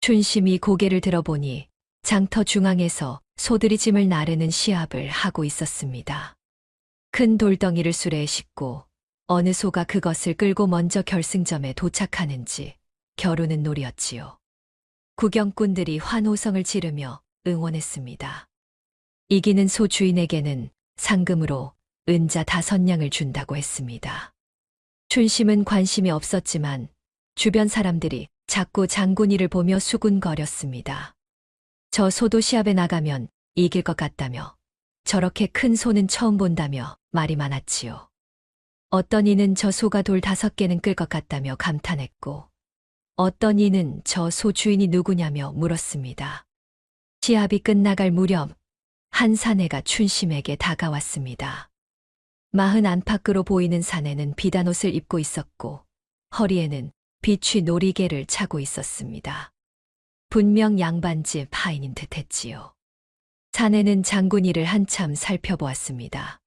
춘심이 고개를 들어보니 장터 중앙에서 소들이 짐을 나르는 시합을 하고 있었습니다. 큰 돌덩이를 수레에 싣고 어느 소가 그것을 끌고 먼저 결승점에 도착하는지 겨루는 놀이였지요. 구경꾼들이 환호성을 지르며 응원했습니다. 이기는 소 주인에게는 상금으로 은자 5냥을 준다고 했습니다. 춘심은 관심이 없었지만 주변 사람들이 자꾸 장군이를 보며 수군거렸습니다. 저 소도 시합에 나가면 이길 것 같다며 저렇게 큰 소는 처음 본다며 말이 많았지요. 어떤 이는 저 소가 돌 5개는 끌 것 같다며 감탄했고 어떤 이는 저 소 주인이 누구냐며 물었습니다. 시합이 끝나갈 무렵 한 사내가 춘심에게 다가왔습니다. 40 안팎으로 보이는 사내는 비단옷을 입고 있었고 허리에는 비취 놀이개를 차고 있었습니다. 분명 양반집 하인인 듯했지요. 사내는 장군이를 한참 살펴보았습니다.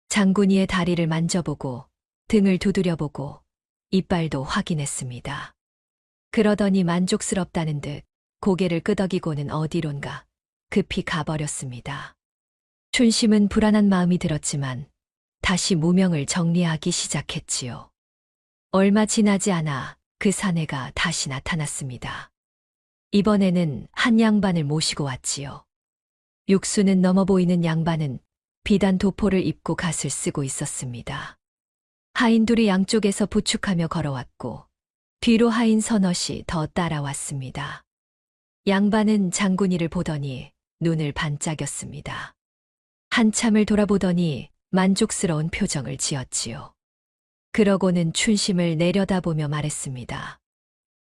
장군이의 다리를 만져보고 등을 두드려보고 이빨도 확인했습니다. 그러더니 만족스럽다는 듯 고개를 끄덕이고는 어디론가 급히 가버렸습니다. 춘심은 불안한 마음이 들었지만 다시 무명을 정리하기 시작했지요. 얼마 지나지 않아 그 사내가 다시 나타났습니다. 이번에는 한 양반을 모시고 왔지요. 육수는 넘어 보이는 양반은 비단 도포를 입고 갓을 쓰고 있었습니다. 하인 둘이 양쪽에서 부축하며 걸어왔고 뒤로 하인 서넛이 더 따라왔습니다. 양반은 장군이를 보더니 눈을 반짝였습니다. 한참을 돌아보더니 만족스러운 표정을 지었지요. 그러고는 춘심을 내려다보며 말했습니다.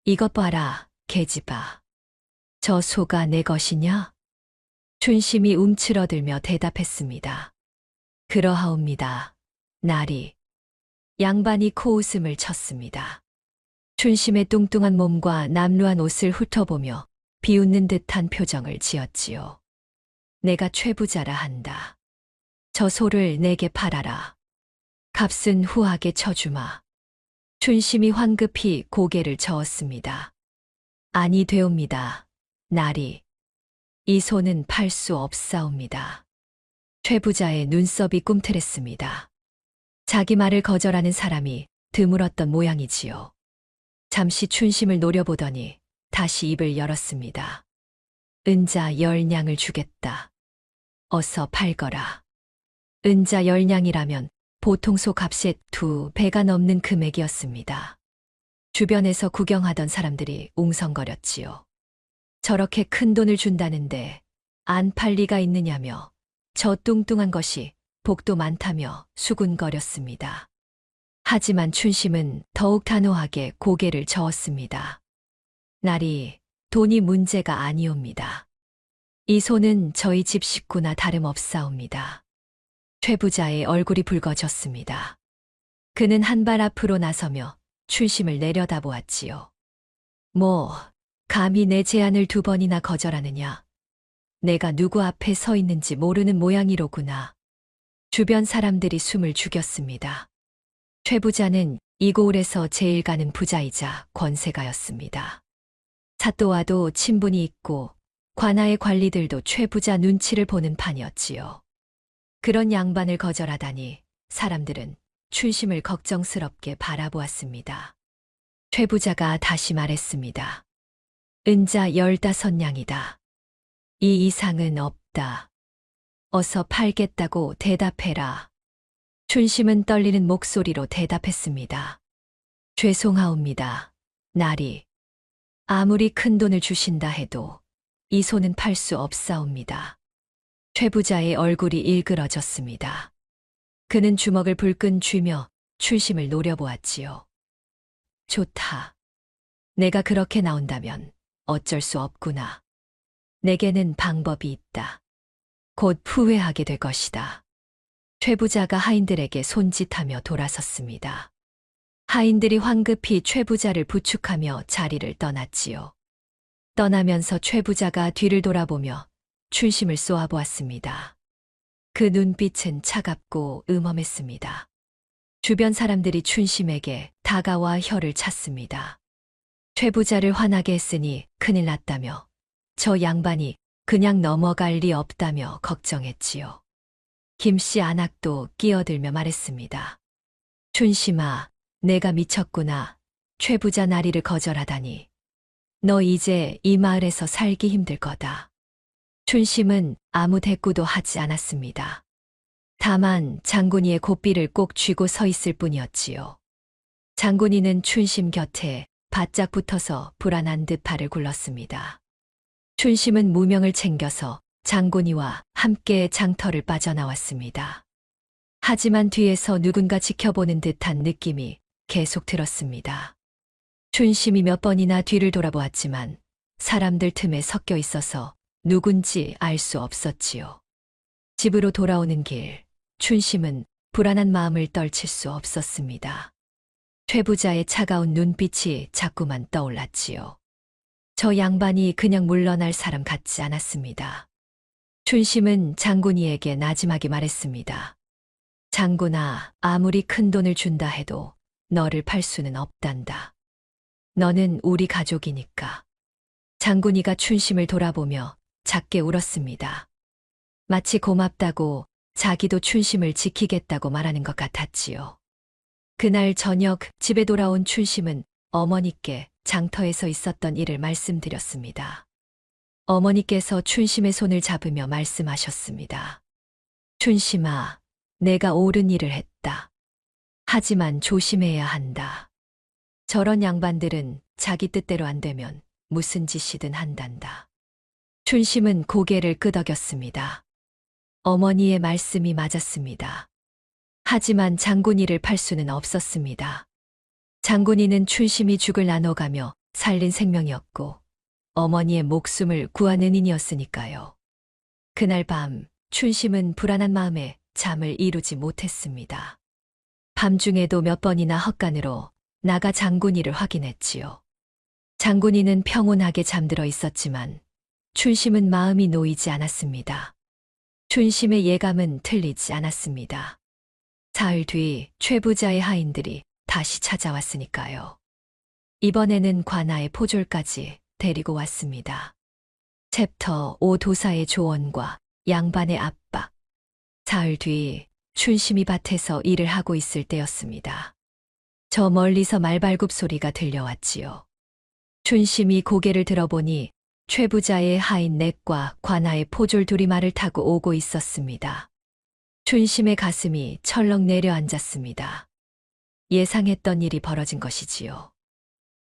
이것 봐라, 계집아. 저 소가 내 것이냐? 춘심이 움츠러들며 대답했습니다. 그러하옵니다. 나리. 양반이 코웃음을 쳤습니다. 춘심의 뚱뚱한 몸과 남루한 옷을 훑어보며 비웃는 듯한 표정을 지었지요. 내가 최부자라 한다. 저 소를 내게 팔아라. 값은 후하게 쳐주마. 춘심이 황급히 고개를 저었습니다. 아니 되옵니다. 나리. 이 소는 팔 수 없사옵니다. 최부자의 눈썹이 꿈틀했습니다. 자기 말을 거절하는 사람이 드물었던 모양이지요. 잠시 춘심을 노려보더니 다시 입을 열었습니다. 은자 10냥을 주겠다. 어서 팔거라. 은자 10냥이라면 보통 소 값의 2배가 넘는 금액이었습니다. 주변에서 구경하던 사람들이 웅성거렸지요. 저렇게 큰 돈을 준다는데 안 팔 리가 있느냐며 저 뚱뚱한 것이 복도 많다며 수군거렸습니다. 하지만 춘심은 더욱 단호하게 고개를 저었습니다. 나리, 돈이 문제가 아니옵니다. 이 소는 저희 집 식구나 다름없사옵니다. 최부자의 얼굴이 붉어졌습니다. 그는 한 발 앞으로 나서며 춘심을 내려다보았지요. 감히 내 제안을 2번이나 거절하느냐. 내가 누구 앞에 서 있는지 모르는 모양이로구나. 주변 사람들이 숨을 죽였습니다. 최 부자는 이 고을에서 제일 가는 부자이자 권세가였습니다. 사또와도 친분이 있고 관아의 관리들도 최 부자 눈치를 보는 판이었지요. 그런 양반을 거절하다니 사람들은 춘심을 걱정스럽게 바라보았습니다. 최 부자가 다시 말했습니다. 은자 15냥이다. 이 이상은 없다. 어서 팔겠다고 대답해라. 춘심은 떨리는 목소리로 대답했습니다. 죄송하옵니다. 나리. 아무리 큰 돈을 주신다 해도 이 소는 팔 수 없사옵니다. 최 부자의 얼굴이 일그러졌습니다. 그는 주먹을 불끈 쥐며 춘심을 노려보았지요. 좋다. 내가 그렇게 나온다면 어쩔 수 없구나. 내게는 방법이 있다. 곧 후회하게 될 것이다. 최 부자가 하인들에게 손짓하며 돌아섰습니다. 하인들이 황급히 최 부자를 부축하며 자리를 떠났지요. 떠나면서 최 부자가 뒤를 돌아보며 춘심을 쏘아보았습니다. 그 눈빛은 차갑고 음험했습니다. 주변 사람들이 춘심에게 다가와 혀를 찼습니다. 최 부자를 화나게 했으니 큰일 났다며 저 양반이 그냥 넘어갈 리 없다며 걱정했지요. 김씨 안악도 끼어들며 말했습니다. 춘심아, 내가 미쳤구나. 최 부자 나리를 거절하다니. 너 이제 이 마을에서 살기 힘들 거다. 춘심은 아무 대꾸도 하지 않았습니다. 다만 장군이의 고삐를 꼭 쥐고 서 있을 뿐이었지요. 장군이는 춘심 곁에 바짝 붙어서 불안한 듯 발을 굴렀습니다. 춘심은 무명을 챙겨서 장군이와 함께 장터를 빠져나왔습니다. 하지만 뒤에서 누군가 지켜보는 듯한 느낌이 계속 들었습니다. 춘심이 몇 번이나 뒤를 돌아보았지만 사람들 틈에 섞여 있어서 누군지 알 수 없었지요. 집으로 돌아오는 길, 춘심은 불안한 마음을 떨칠 수 없었습니다. 최 부자의 차가운 눈빛이 자꾸만 떠올랐지요. 저 양반이 그냥 물러날 사람 같지 않았습니다. 춘심은 장군이에게 나지막이 말했습니다. 장군아, 아무리 큰 돈을 준다 해도 너를 팔 수는 없단다. 너는 우리 가족이니까. 장군이가 춘심을 돌아보며 작게 울었습니다. 마치 고맙다고 자기도 춘심을 지키겠다고 말하는 것 같았지요. 그날 저녁 집에 돌아온 춘심은 어머니께 장터에서 있었던 일을 말씀드렸습니다. 어머니께서 춘심의 손을 잡으며 말씀하셨습니다. 춘심아, 내가 옳은 일을 했다. 하지만 조심해야 한다. 저런 양반들은 자기 뜻대로 안 되면 무슨 짓이든 한단다. 춘심은 고개를 끄덕였습니다. 어머니의 말씀이 맞았습니다. 하지만 장군이를 팔 수는 없었습니다. 장군이는 춘심이 죽을 나눠가며 살린 생명이었고 어머니의 목숨을 구한 은인이었으니까요. 그날 밤 춘심은 불안한 마음에 잠을 이루지 못했습니다. 밤중에도 몇 번이나 헛간으로 나가 장군이를 확인했지요. 장군이는 평온하게 잠들어 있었지만 춘심은 마음이 놓이지 않았습니다. 춘심의 예감은 틀리지 않았습니다. 사흘 뒤 최 부자의 하인들이 다시 찾아왔으니까요. 이번에는 관아의 포졸까지 데리고 왔습니다. 챕터 5 도사의 조언과 양반의 압박. 사흘 뒤 춘심이 밭에서 일을 하고 있을 때였습니다. 저 멀리서 말발굽 소리가 들려왔지요. 춘심이 고개를 들어보니 최 부자의 하인 넷과 관아의 포졸 둘이 말을 타고 오고 있었습니다. 춘심의 가슴이 철렁 내려앉았습니다. 예상했던 일이 벌어진 것이지요.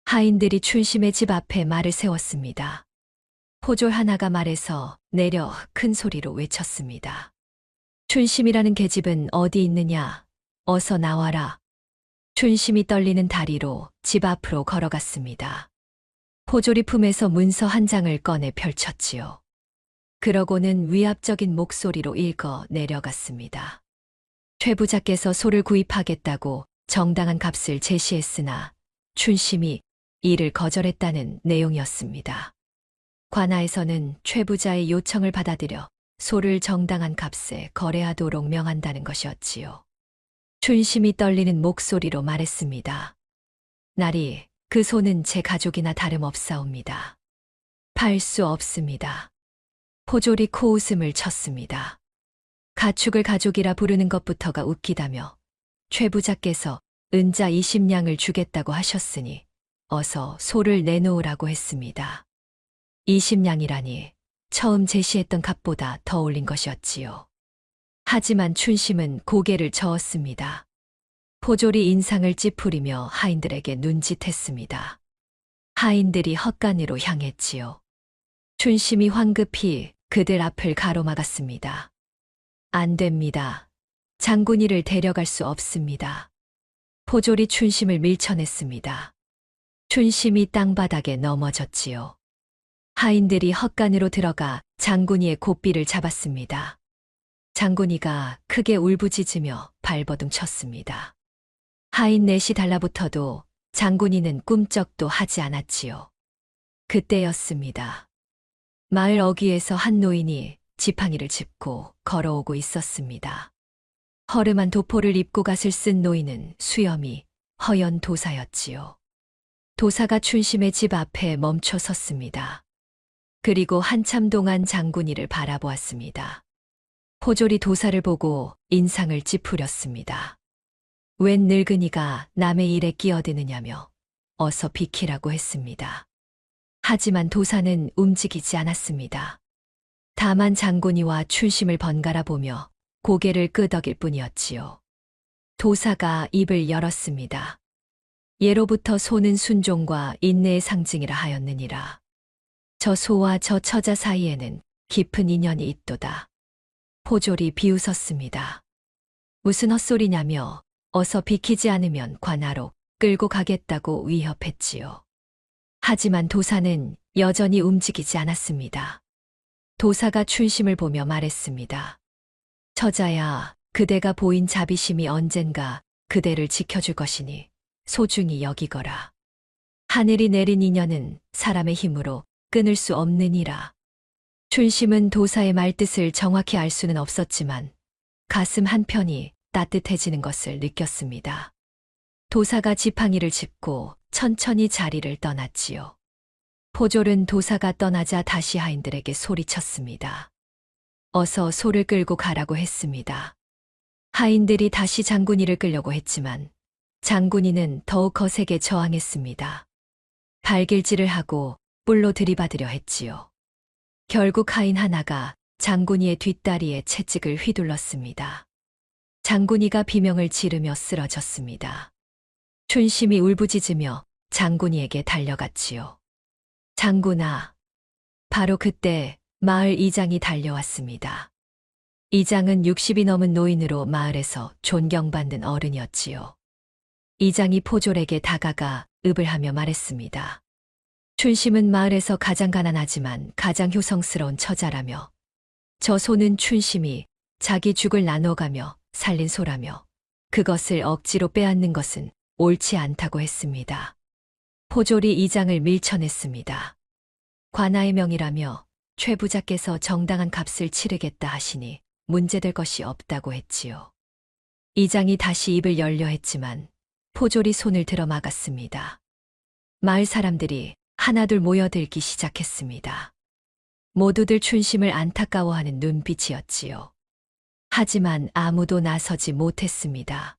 하인들이 춘심의 집 앞에 말을 세웠습니다. 포졸 하나가 말에서 내려 큰 소리로 외쳤습니다. 춘심이라는 계집은 어디 있느냐? 어서 나와라. 춘심이 떨리는 다리로 집 앞으로 걸어갔습니다. 포졸이 품에서 문서 한 장을 꺼내 펼쳤지요. 그러고는 위압적인 목소리로 읽어 내려갔습니다. 최 부자께서 소를 구입하겠다고 정당한 값을 제시했으나 춘심이 이를 거절했다는 내용이었습니다. 관아에서는 최부자의 요청을 받아들여 소를 정당한 값에 거래하도록 명한다는 것이었지요. 춘심이 떨리는 목소리로 말했습니다. 나리, 그 소는 제 가족이나 다름없사옵니다. 팔 수 없습니다. 포졸이 코웃음을 쳤습니다. 가축을 가족이라 부르는 것부터가 웃기다며 최부자께서 은자 20냥을 주겠다고 하셨으니 어서 소를 내놓으라고 했습니다. 20냥이라니 처음 제시했던 값보다 더 올린 것이었지요. 하지만 춘심은 고개를 저었습니다. 포졸이 인상을 찌푸리며 하인들에게 눈짓했습니다. 하인들이 헛간으로 향했지요. 춘심이 황급히 그들 앞을 가로막았습니다. 안 됩니다. 장군이를 데려갈 수 없습니다. 포졸이 춘심을 밀쳐냈습니다. 춘심이 땅바닥에 넘어졌지요. 하인들이 헛간으로 들어가 장군이의 고삐를 잡았습니다. 장군이가 크게 울부짖으며 발버둥 쳤습니다. 하인 넷이 달라붙어도 장군이는 꿈쩍도 하지 않았지요. 그때였습니다. 마을 어귀에서 한 노인이 지팡이를 짚고 걸어오고 있었습니다. 허름한 도포를 입고 갓을 쓴 노인은 수염이 허연 도사였지요. 도사가 춘심의 집 앞에 멈춰 섰습니다. 그리고 한참 동안 장군이를 바라보았습니다. 포졸이 도사를 보고 인상을 찌푸렸습니다. 웬 늙은이가 남의 일에 끼어드느냐며 어서 비키라고 했습니다. 하지만 도사는 움직이지 않았습니다. 다만 장군이와 춘심을 번갈아 보며 고개를 끄덕일 뿐이었지요. 도사가 입을 열었습니다. 예로부터 소는 순종과 인내의 상징이라 하였느니라. 저 소와 저 처자 사이에는 깊은 인연이 있도다. 포졸이 비웃었습니다. 무슨 헛소리냐며 어서 비키지 않으면 관하로 끌고 가겠다고 위협했지요. 하지만 도사는 여전히 움직이지 않았습니다. 도사가 춘심을 보며 말했습니다. 처자야, 그대가 보인 자비심이 언젠가 그대를 지켜줄 것이니 소중히 여기거라. 하늘이 내린 인연은 사람의 힘으로 끊을 수 없느니라. 춘심은 도사의 말뜻을 정확히 알 수는 없었지만 가슴 한편이 따뜻해지는 것을 느꼈습니다. 도사가 지팡이를 짚고 천천히 자리를 떠났지요. 포졸은 도사가 떠나자 다시 하인들에게 소리쳤습니다. 어서 소를 끌고 가라고 했습니다. 하인들이 다시 장군이를 끌려고 했지만 장군이는 더욱 거세게 저항했습니다. 발길질을 하고 뿔로 들이받으려 했지요. 결국 하인 하나가 장군이의 뒷다리에 채찍을 휘둘렀습니다. 장군이가 비명을 지르며 쓰러졌습니다. 춘심이 울부짖으며 장군이에게 달려갔지요. 장군아. 바로 그때 마을 이장이 달려왔습니다. 이장은 60이 넘은 노인으로 마을에서 존경받는 어른이었지요. 이장이 포졸에게 다가가 읍을 하며 말했습니다. 춘심은 마을에서 가장 가난하지만 가장 효성스러운 처자라며 저 소는 춘심이 자기 죽을 나눠가며 살린 소라며 그것을 억지로 빼앗는 것은 옳지 않다고 했습니다. 포졸이 이장을 밀쳐냈습니다. 관아의 명이라며 최부자께서 정당한 값을 치르겠다 하시니 문제될 것이 없다고 했지요. 이장이 다시 입을 열려 했지만 포졸이 손을 들어 막았습니다. 마을 사람들이 하나둘 모여들기 시작했습니다. 모두들 춘심을 안타까워하는 눈빛이었지요. 하지만 아무도 나서지 못했습니다.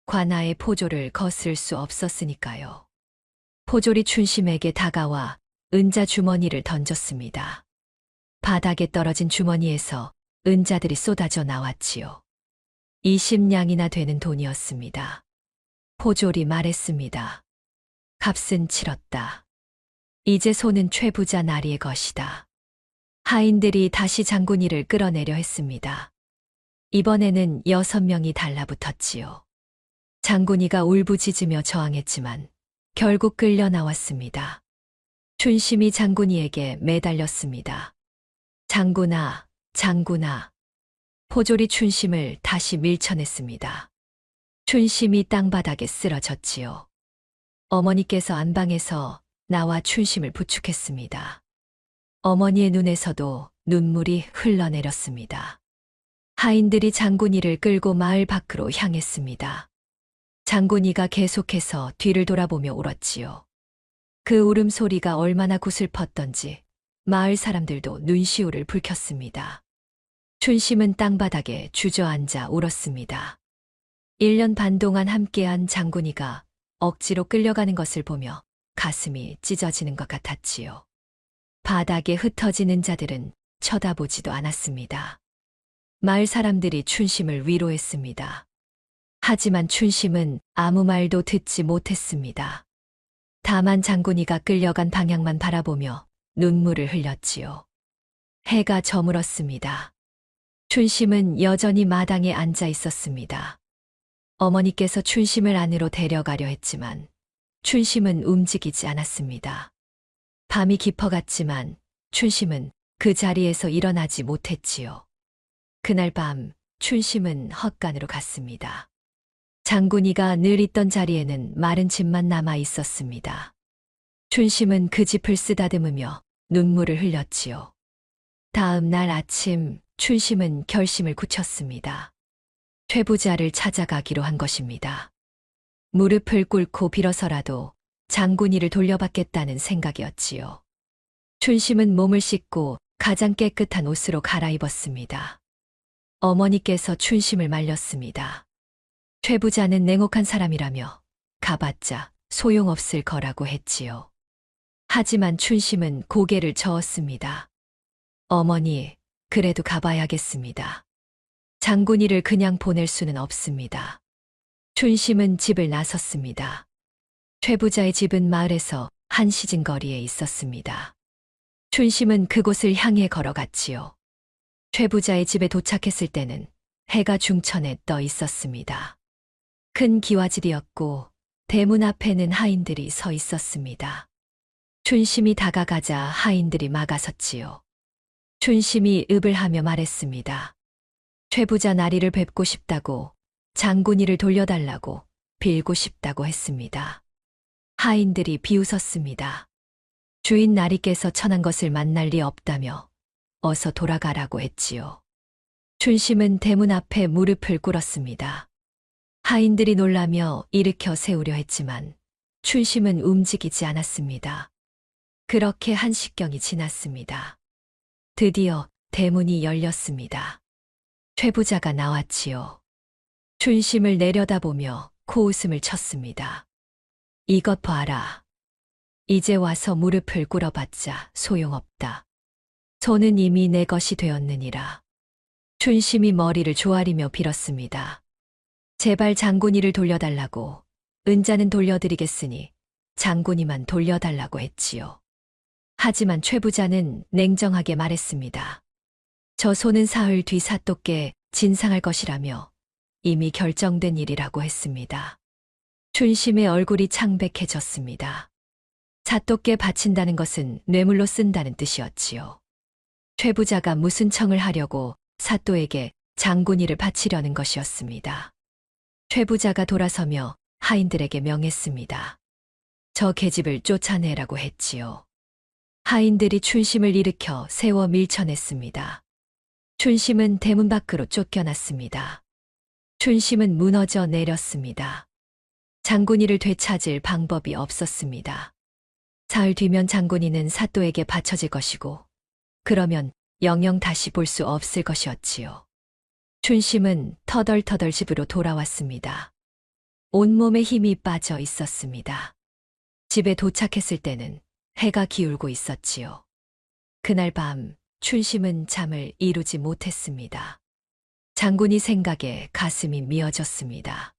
관아의 포졸을 거스를 수 없었으니까요. 포졸이 춘심에게 다가와 은자 주머니를 던졌습니다. 바닥에 떨어진 주머니에서 은자들이 쏟아져 나왔지요. 20냥이나 되는 돈이었습니다. 포졸이 말했습니다. 값은 치렀다. 이제 소는 최부자 나리의 것이다. 하인들이 다시 장군이를 끌어내려 했습니다. 이번에는 6명이 달라붙었지요. 장군이가 울부짖으며 저항했지만 결국 끌려 나왔습니다. 춘심이 장군이에게 매달렸습니다. 장군아, 장군아. 포졸이 춘심을 다시 밀쳐냈습니다. 춘심이 땅바닥에 쓰러졌지요. 어머니께서 안방에서 나와 춘심을 부축했습니다. 어머니의 눈에서도 눈물이 흘러내렸습니다. 하인들이 장군이를 끌고 마을 밖으로 향했습니다. 장군이가 계속해서 뒤를 돌아보며 울었지요. 그 울음소리가 얼마나 구슬펐던지 마을 사람들도 눈시울을 붉혔습니다. 춘심은 땅바닥에 주저앉아 울었습니다. 1년 반 동안 함께한 장군이가 억지로 끌려가는 것을 보며 가슴이 찢어지는 것 같았지요. 바닥에 흩어지는 자들은 쳐다보지도 않았습니다. 마을 사람들이 춘심을 위로했습니다. 하지만 춘심은 아무 말도 듣지 못했습니다. 다만 장군이가 끌려간 방향만 바라보며 눈물을 흘렸지요. 해가 저물었습니다. 춘심은 여전히 마당에 앉아 있었습니다. 어머니께서 춘심을 안으로 데려가려 했지만 춘심은 움직이지 않았습니다. 밤이 깊어갔지만 춘심은 그 자리에서 일어나지 못했지요. 그날 밤 춘심은 헛간으로 갔습니다. 장군이가 늘 있던 자리에는 마른 집만 남아 있었습니다. 춘심은 그 집을 쓰다듬으며 눈물을 흘렸지요. 다음 날 아침 춘심은 결심을 굳혔습니다. 퇴부자를 찾아가기로 한 것입니다. 무릎을 꿇고 빌어서라도 장군이를 돌려받겠다는 생각이었지요. 춘심은 몸을 씻고 가장 깨끗한 옷으로 갈아입었습니다. 어머니께서 춘심을 말렸습니다. 퇴부자는 냉혹한 사람이라며 가봤자 소용없을 거라고 했지요. 하지만 춘심은 고개를 저었습니다. 어머니, 그래도 가봐야겠습니다. 장군이를 그냥 보낼 수는 없습니다. 춘심은 집을 나섰습니다. 퇴부자의 집은 마을에서 한 시진 거리에 있었습니다. 춘심은 그곳을 향해 걸어갔지요. 퇴부자의 집에 도착했을 때는 해가 중천에 떠 있었습니다. 큰 기와집이었고 대문 앞에는 하인들이 서 있었습니다. 춘심이 다가가자 하인들이 막아섰지요. 춘심이 읍을 하며 말했습니다. 퇴부자 나리를 뵙고 싶다고, 장군이를 돌려달라고, 빌고 싶다고 했습니다. 하인들이 비웃었습니다. 주인 나리께서 천한 것을 만날 리 없다며 어서 돌아가라고 했지요. 춘심은 대문 앞에 무릎을 꿇었습니다. 하인들이 놀라며 일으켜 세우려 했지만 춘심은 움직이지 않았습니다. 그렇게 한식경이 지났습니다. 드디어 대문이 열렸습니다. 퇴부자가 나왔지요. 춘심을 내려다보며 코웃음을 쳤습니다. 이것 봐라. 이제 와서 무릎을 꿇어봤자 소용없다. 손은 이미 내 것이 되었느니라. 춘심이 머리를 조아리며 빌었습니다. 제발 장군이를 돌려달라고, 은자는 돌려드리겠으니 장군이만 돌려달라고 했지요. 하지만 퇴부자는 냉정하게 말했습니다. 저 손은 사흘 뒤 사또께 진상할 것이라며 이미 결정된 일이라고 했습니다. 춘심의 얼굴이 창백해졌습니다. 사또께 바친다는 것은 뇌물로 쓴다는 뜻이었지요. 퇴부자가 무슨 청을 하려고 사또에게 장군이를 바치려는 것이었습니다. 퇴부자가 돌아서며 하인들에게 명했습니다. 저 계집을 쫓아내라고 했지요. 하인들이 춘심을 일으켜 세워 밀쳐냈습니다. 춘심은 대문 밖으로 쫓겨났습니다. 춘심은 무너져 내렸습니다. 장군이를 되찾을 방법이 없었습니다. 사흘 뒤면 장군이는 사또에게 바쳐질 것이고 그러면 영영 다시 볼 수 없을 것이었지요. 춘심은 터덜터덜 집으로 돌아왔습니다. 온몸에 힘이 빠져 있었습니다. 집에 도착했을 때는 해가 기울고 있었지요. 그날 밤 춘심은 잠을 이루지 못했습니다. 장군이 생각에 가슴이 미어졌습니다.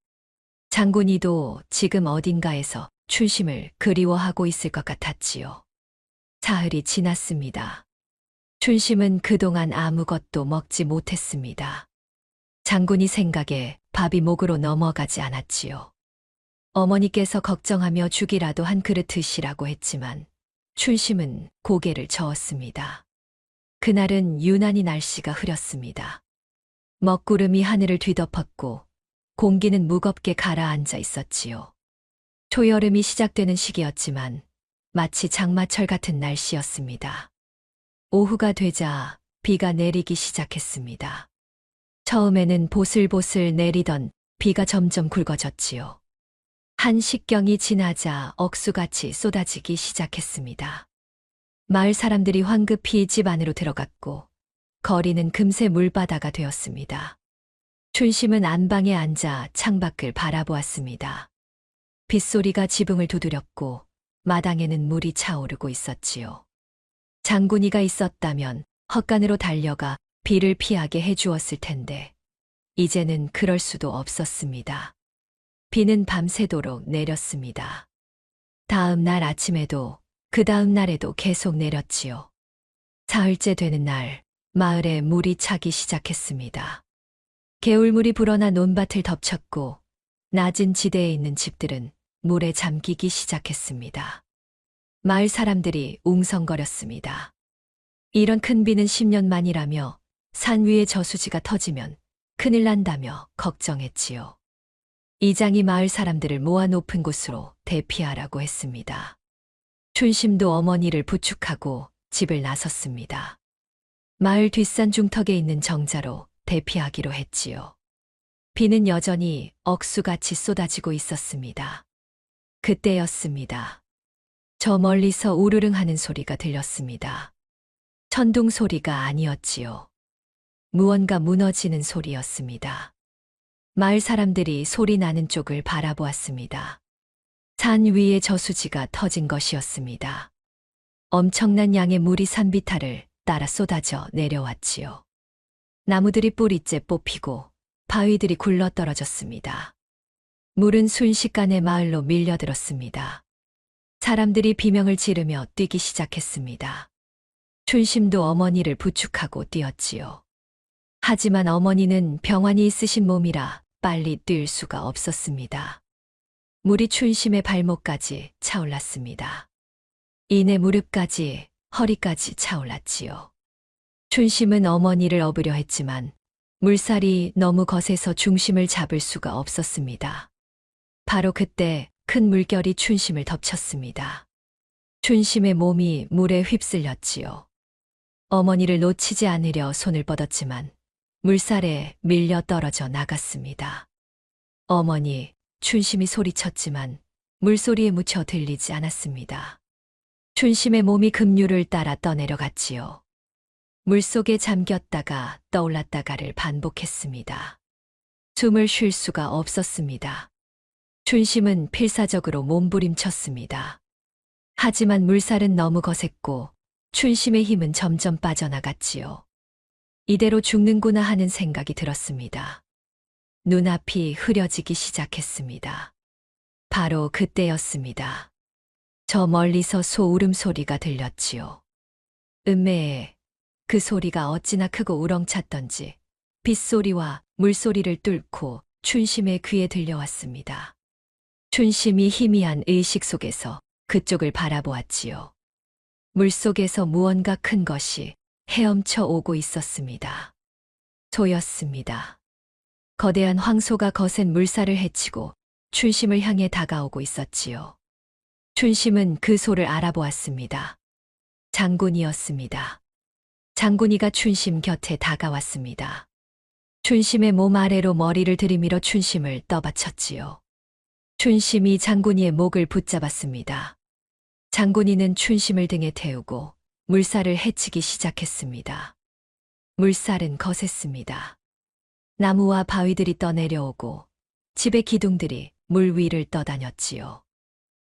장군이도 지금 어딘가에서 춘심을 그리워하고 있을 것 같았지요. 사흘이 지났습니다. 춘심은 그동안 아무것도 먹지 못했습니다. 장군이 생각에 밥이 목으로 넘어가지 않았지요. 어머니께서 걱정하며 죽이라도 한 그릇 드시라고 했지만 춘심은 고개를 저었습니다. 그날은 유난히 날씨가 흐렸습니다. 먹구름이 하늘을 뒤덮었고 공기는 무겁게 가라앉아 있었지요. 초여름이 시작되는 시기였지만 마치 장마철 같은 날씨였습니다. 오후가 되자 비가 내리기 시작했습니다. 처음에는 보슬보슬 내리던 비가 점점 굵어졌지요. 한 식경이 지나자 억수같이 쏟아지기 시작했습니다. 마을 사람들이 황급히 집 안으로 들어갔고 거리는 금세 물바다가 되었습니다. 춘심은 안방에 앉아 창밖을 바라보았습니다. 빗소리가 지붕을 두드렸고 마당에는 물이 차오르고 있었지요. 장군이가 있었다면 헛간으로 달려가 비를 피하게 해주었을 텐데 이제는 그럴 수도 없었습니다. 비는 밤새도록 내렸습니다. 다음 날 아침에도 그 다음 날에도 계속 내렸지요. 사흘째 되는 날 마을에 물이 차기 시작했습니다. 개울물이 불어나 논밭을 덮쳤고 낮은 지대에 있는 집들은 물에 잠기기 시작했습니다. 마을 사람들이 웅성거렸습니다. 이런 큰 비는 10년 만이라며 산 위에 저수지가 터지면 큰일 난다며 걱정했지요. 이장이 마을 사람들을 모아 높은 곳으로 대피하라고 했습니다. 춘심도 어머니를 부축하고 집을 나섰습니다. 마을 뒷산 중턱에 있는 정자로 대피하기로 했지요. 비는 여전히 억수같이 쏟아지고 있었습니다. 그때였습니다. 저 멀리서 우르릉 하는 소리가 들렸습니다. 천둥 소리가 아니었지요. 무언가 무너지는 소리였습니다. 마을 사람들이 소리 나는 쪽을 바라보았습니다. 산 위에 저수지가 터진 것이었습니다. 엄청난 양의 물이 산비탈을 따라 쏟아져 내려왔지요. 나무들이 뿌리째 뽑히고 바위들이 굴러떨어졌습니다. 물은 순식간에 마을로 밀려들었습니다. 사람들이 비명을 지르며 뛰기 시작했습니다. 춘심도 어머니를 부축하고 뛰었지요. 하지만 어머니는 병환이 있으신 몸이라 빨리 뛸 수가 없었습니다. 물이 춘심의 발목까지 차올랐습니다. 이내 무릎까지, 허리까지 차올랐지요. 춘심은 어머니를 업으려 했지만 물살이 너무 거세서 중심을 잡을 수가 없었습니다. 바로 그때 큰 물결이 춘심을 덮쳤습니다. 춘심의 몸이 물에 휩쓸렸지요. 어머니를 놓치지 않으려 손을 뻗었지만 물살에 밀려 떨어져 나갔습니다. 어머니, 춘심이 소리쳤지만 물소리에 묻혀 들리지 않았습니다. 춘심의 몸이 급류를 따라 떠내려갔지요. 물속에 잠겼다가 떠올랐다가를 반복했습니다. 숨을 쉴 수가 없었습니다. 춘심은 필사적으로 몸부림쳤습니다. 하지만 물살은 너무 거셌고 춘심의 힘은 점점 빠져나갔지요. 이대로 죽는구나 하는 생각이 들었습니다. 눈앞이 흐려지기 시작했습니다. 바로 그때였습니다. 저 멀리서 소 울음소리가 들렸지요. 음매에 그 소리가 어찌나 크고 우렁찼던지 빗소리와 물소리를 뚫고 춘심의 귀에 들려왔습니다. 춘심이 희미한 의식 속에서 그쪽을 바라보았지요. 물속에서 무언가 큰 것이 헤엄쳐 오고 있었습니다. 소였습니다. 거대한 황소가 거센 물살을 헤치고 춘심을 향해 다가오고 있었지요. 춘심은 그 소를 알아보았습니다. 장군이었습니다. 장군이가 춘심 곁에 다가왔습니다. 춘심의 몸 아래로 머리를 들이밀어 춘심을 떠받쳤지요. 춘심이 장군이의 목을 붙잡았습니다. 장군이는 춘심을 등에 태우고 물살을 헤치기 시작했습니다. 물살은 거셌습니다. 나무와 바위들이 떠내려오고 집의 기둥들이 물 위를 떠다녔지요.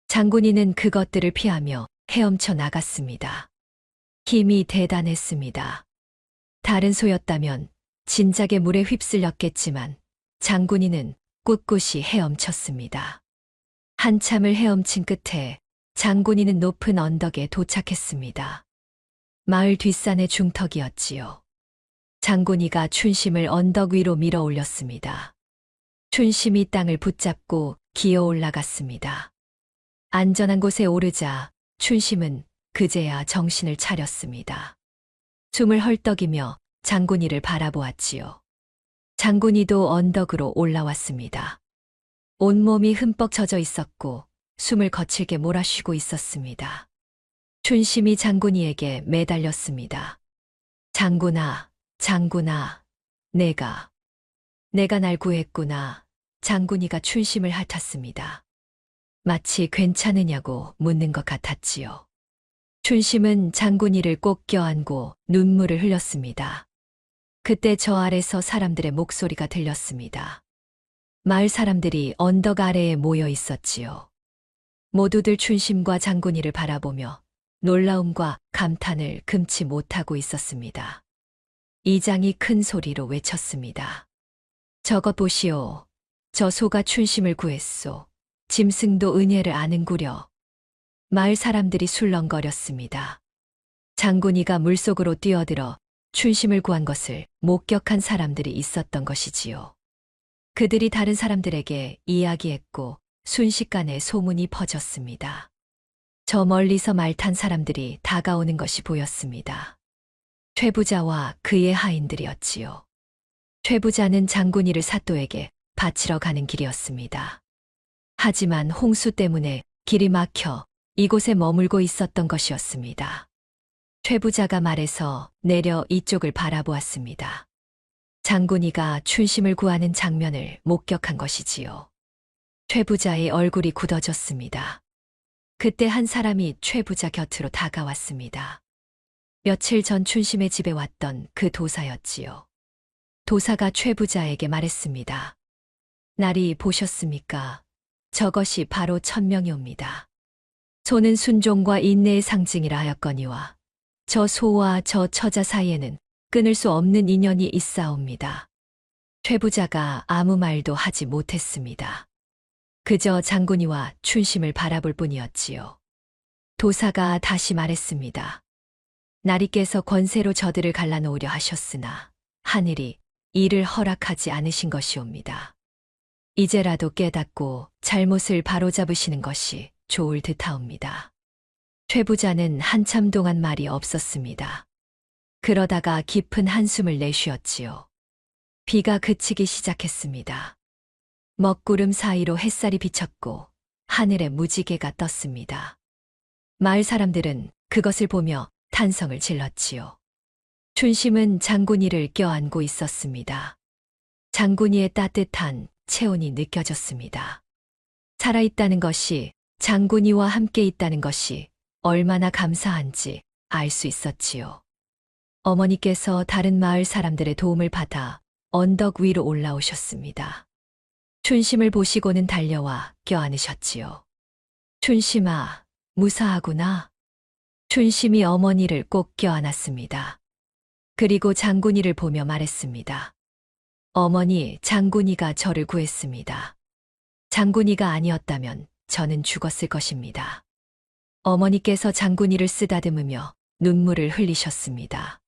장군이는 그것들을 피하며 헤엄쳐 나갔습니다. 힘이 대단했습니다. 다른 소였다면 진작에 물에 휩쓸렸겠지만 장군이는 꿋꿋이 헤엄쳤습니다. 한참을 헤엄친 끝에 장군이는 높은 언덕에 도착했습니다. 마을 뒷산의 중턱이었지요. 장군이가 춘심을 언덕 위로 밀어 올렸습니다. 춘심이 땅을 붙잡고 기어 올라갔습니다. 안전한 곳에 오르자 춘심은 그제야 정신을 차렸습니다. 숨을 헐떡이며 장군이를 바라보았지요. 장군이도 언덕으로 올라왔습니다. 온몸이 흠뻑 젖어 있었고 숨을 거칠게 몰아쉬고 있었습니다. 춘심이 장군이에게 매달렸습니다. 장군아, 장군아, 내가 날 구했구나. 장군이가 춘심을 핥았습니다. 마치 괜찮으냐고 묻는 것 같았지요. 춘심은 장군이를 꼭 껴안고 눈물을 흘렸습니다. 그때 저 아래서 사람들의 목소리가 들렸습니다. 마을 사람들이 언덕 아래에 모여 있었지요. 모두들 춘심과 장군이를 바라보며 놀라움과 감탄을 금치 못하고 있었습니다. 이장이 큰 소리로 외쳤습니다. 저것 보시오. 저 소가 춘심을 구했소. 짐승도 은혜를 아는구려. 마을 사람들이 술렁거렸습니다. 장군이가 물속으로 뛰어들어 춘심을 구한 것을 목격한 사람들이 있었던 것이지요. 그들이 다른 사람들에게 이야기했고 순식간에 소문이 퍼졌습니다. 저 멀리서 말 탄 사람들이 다가오는 것이 보였습니다. 최부자와 그의 하인들이었지요. 최부자는 장군이를 사또에게 바치러 가는 길이었습니다. 하지만 홍수 때문에 길이 막혀 이곳에 머물고 있었던 것이었습니다. 최부자가 말해서 내려 이쪽을 바라보았습니다. 장군이가 춘심을 구하는 장면을 목격한 것이지요. 최부자의 얼굴이 굳어졌습니다. 그때 한 사람이 최부자 곁으로 다가왔습니다. 며칠 전 춘심의 집에 왔던 그 도사였지요. 도사가 최부자에게 말했습니다. 날이 보셨습니까? 저것이 바로 천명이옵니다. 소는 순종과 인내의 상징이라 하였거니와 저 소와 저 처자 사이에는 끊을 수 없는 인연이 있사옵니다. 최부자가 아무 말도 하지 못했습니다. 그저 장군이와 춘심을 바라볼 뿐이었지요. 도사가 다시 말했습니다. 나리께서 권세로 저들을 갈라놓으려 하셨으나 하늘이 이를 허락하지 않으신 것이옵니다. 이제라도 깨닫고 잘못을 바로잡으시는 것이 좋을 듯하옵니다. 최부자는 한참 동안 말이 없었습니다. 그러다가 깊은 한숨을 내쉬었지요. 비가 그치기 시작했습니다. 먹구름 사이로 햇살이 비쳤고 하늘에 무지개가 떴습니다. 마을 사람들은 그것을 보며 탄성을 질렀지요. 춘심은 장군이를 껴안고 있었습니다. 장군이의 따뜻한 체온이 느껴졌습니다. 살아있다는 것이, 장군이와 함께 있다는 것이 얼마나 감사한지 알 수 있었지요. 어머니께서 다른 마을 사람들의 도움을 받아 언덕 위로 올라오셨습니다. 춘심을 보시고는 달려와 껴안으셨지요. 춘심아, 무사하구나. 춘심이 어머니를 꼭 껴안았습니다. 그리고 장군이를 보며 말했습니다. 어머니, 장군이가 저를 구했습니다. 장군이가 아니었다면 저는 죽었을 것입니다. 어머니께서 장군이를 쓰다듬으며 눈물을 흘리셨습니다.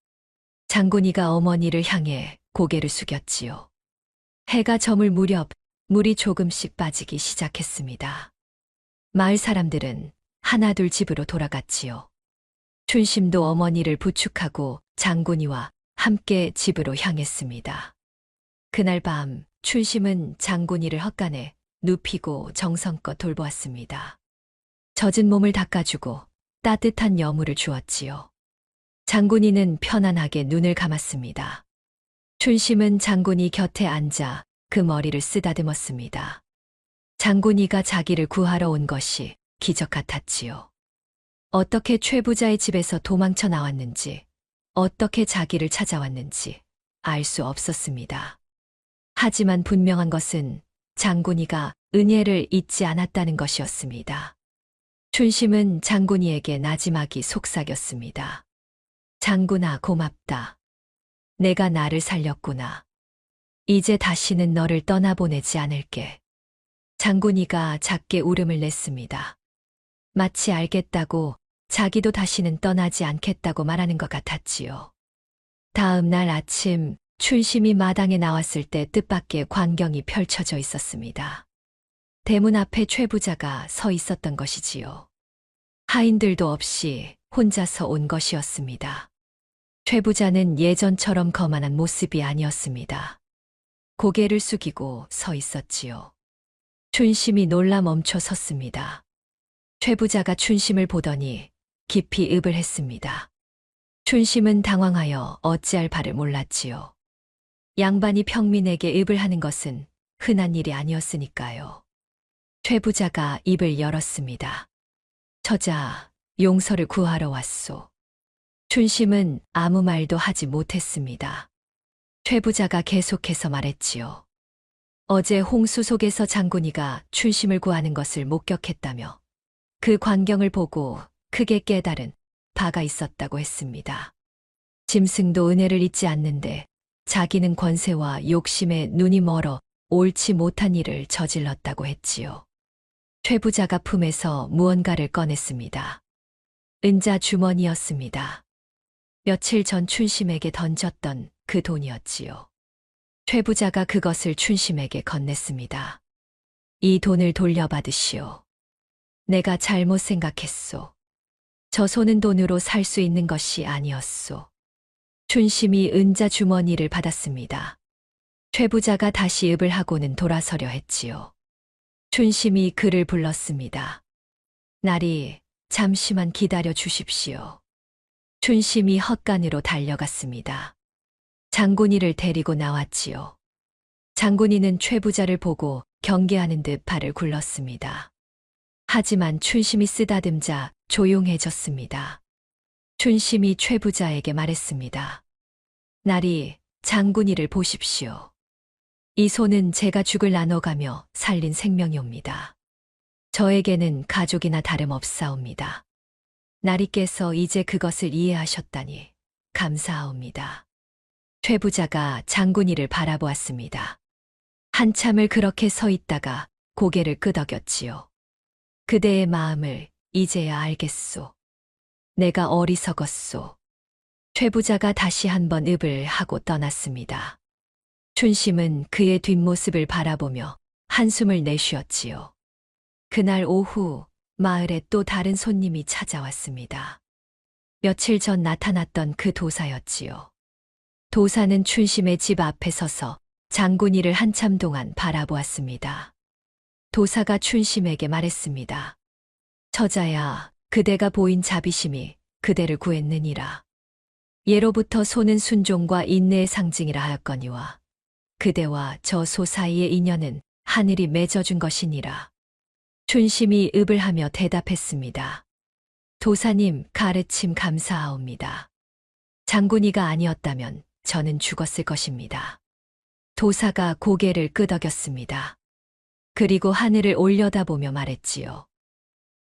장군이가 어머니를 향해 고개를 숙였지요. 해가 저물 무렵 물이 조금씩 빠지기 시작했습니다. 마을 사람들은 하나둘 집으로 돌아갔지요. 춘심도 어머니를 부축하고 장군이와 함께 집으로 향했습니다. 그날 밤 춘심은 장군이를 헛간에 눕히고 정성껏 돌보았습니다. 젖은 몸을 닦아주고 따뜻한 여물을 주었지요. 장군이는 편안하게 눈을 감았습니다. 춘심은 장군이 곁에 앉아 그 머리를 쓰다듬었습니다. 장군이가 자기를 구하러 온 것이 기적 같았지요. 어떻게 최부자의 집에서 도망쳐 나왔는지, 어떻게 자기를 찾아왔는지 알 수 없었습니다. 하지만 분명한 것은 장군이가 은혜를 잊지 않았다는 것이었습니다. 춘심은 장군이에게 나지막이 속삭였습니다. 장군아, 고맙다. 내가 나를 살렸구나. 이제 다시는 너를 떠나보내지 않을게. 장군이가 작게 울음을 냈습니다. 마치 알겠다고, 자기도 다시는 떠나지 않겠다고 말하는 것 같았지요. 다음 날 아침 춘심이 마당에 나왔을 때 뜻밖의 광경이 펼쳐져 있었습니다. 대문 앞에 최부자가 서 있었던 것이지요. 하인들도 없이 혼자서 온 것이었습니다. 최부자는 예전처럼 거만한 모습이 아니었습니다. 고개를 숙이고 서 있었지요. 춘심이 놀라 멈춰 섰습니다. 최부자가 춘심을 보더니 깊이 읍을 했습니다. 춘심은 당황하여 어찌할 바를 몰랐지요. 양반이 평민에게 읍을 하는 것은 흔한 일이 아니었으니까요. 최부자가 입을 열었습니다. 처자, 용서를 구하러 왔소. 춘심은 아무 말도 하지 못했습니다. 최부자가 계속해서 말했지요. 어제 홍수 속에서 장군이가 춘심을 구하는 것을 목격했다며 그 광경을 보고 크게 깨달은 바가 있었다고 했습니다. 짐승도 은혜를 잊지 않는데 자기는 권세와 욕심에 눈이 멀어 옳지 못한 일을 저질렀다고 했지요. 최부자가 품에서 무언가를 꺼냈습니다. 은자 주머니였습니다. 며칠 전 춘심에게 던졌던 그 돈이었지요. 최부자가 그것을 춘심에게 건넸습니다. 이 돈을 돌려받으시오. 내가 잘못 생각했소. 저 손은 돈으로 살 수 있는 것이 아니었소. 춘심이 은자 주머니를 받았습니다. 최부자가 다시 읍을 하고는 돌아서려 했지요. 춘심이 그를 불렀습니다. 나리, 잠시만 기다려 주십시오. 춘심이 헛간으로 달려갔습니다. 장군이를 데리고 나왔지요. 장군이는 최부자를 보고 경계하는 듯 발을 굴렀습니다. 하지만 춘심이 쓰다듬자 조용해졌습니다. 춘심이 최부자에게 말했습니다. 나리, 장군이를 보십시오. 이 손은 제가 죽을 나눠가며 살린 생명이옵니다. 저에게는 가족이나 다름없사옵니다. 나리께서 이제 그것을 이해하셨다니 감사하옵니다. 최부자가 장군이를 바라보았습니다. 한참을 그렇게 서 있다가 고개를 끄덕였지요. 그대의 마음을 이제야 알겠소. 내가 어리석었소. 최부자가 다시 한번 읍을 하고 떠났습니다. 춘심은 그의 뒷모습을 바라보며 한숨을 내쉬었지요. 그날 오후 마을에 또 다른 손님이 찾아왔습니다. 며칠 전 나타났던 그 도사였지요. 도사는 춘심의 집 앞에 서서 장군이를 한참 동안 바라보았습니다. 도사가 춘심에게 말했습니다. 처자야, 그대가 보인 자비심이 그대를 구했느니라. 예로부터 소는 순종과 인내의 상징이라 하였거니와 그대와 저 소 사이의 인연은 하늘이 맺어준 것이니라. 춘심이 읍을 하며 대답했습니다. 도사님, 가르침 감사하옵니다. 장군이가 아니었다면 저는 죽었을 것입니다. 도사가 고개를 끄덕였습니다. 그리고 하늘을 올려다보며 말했지요.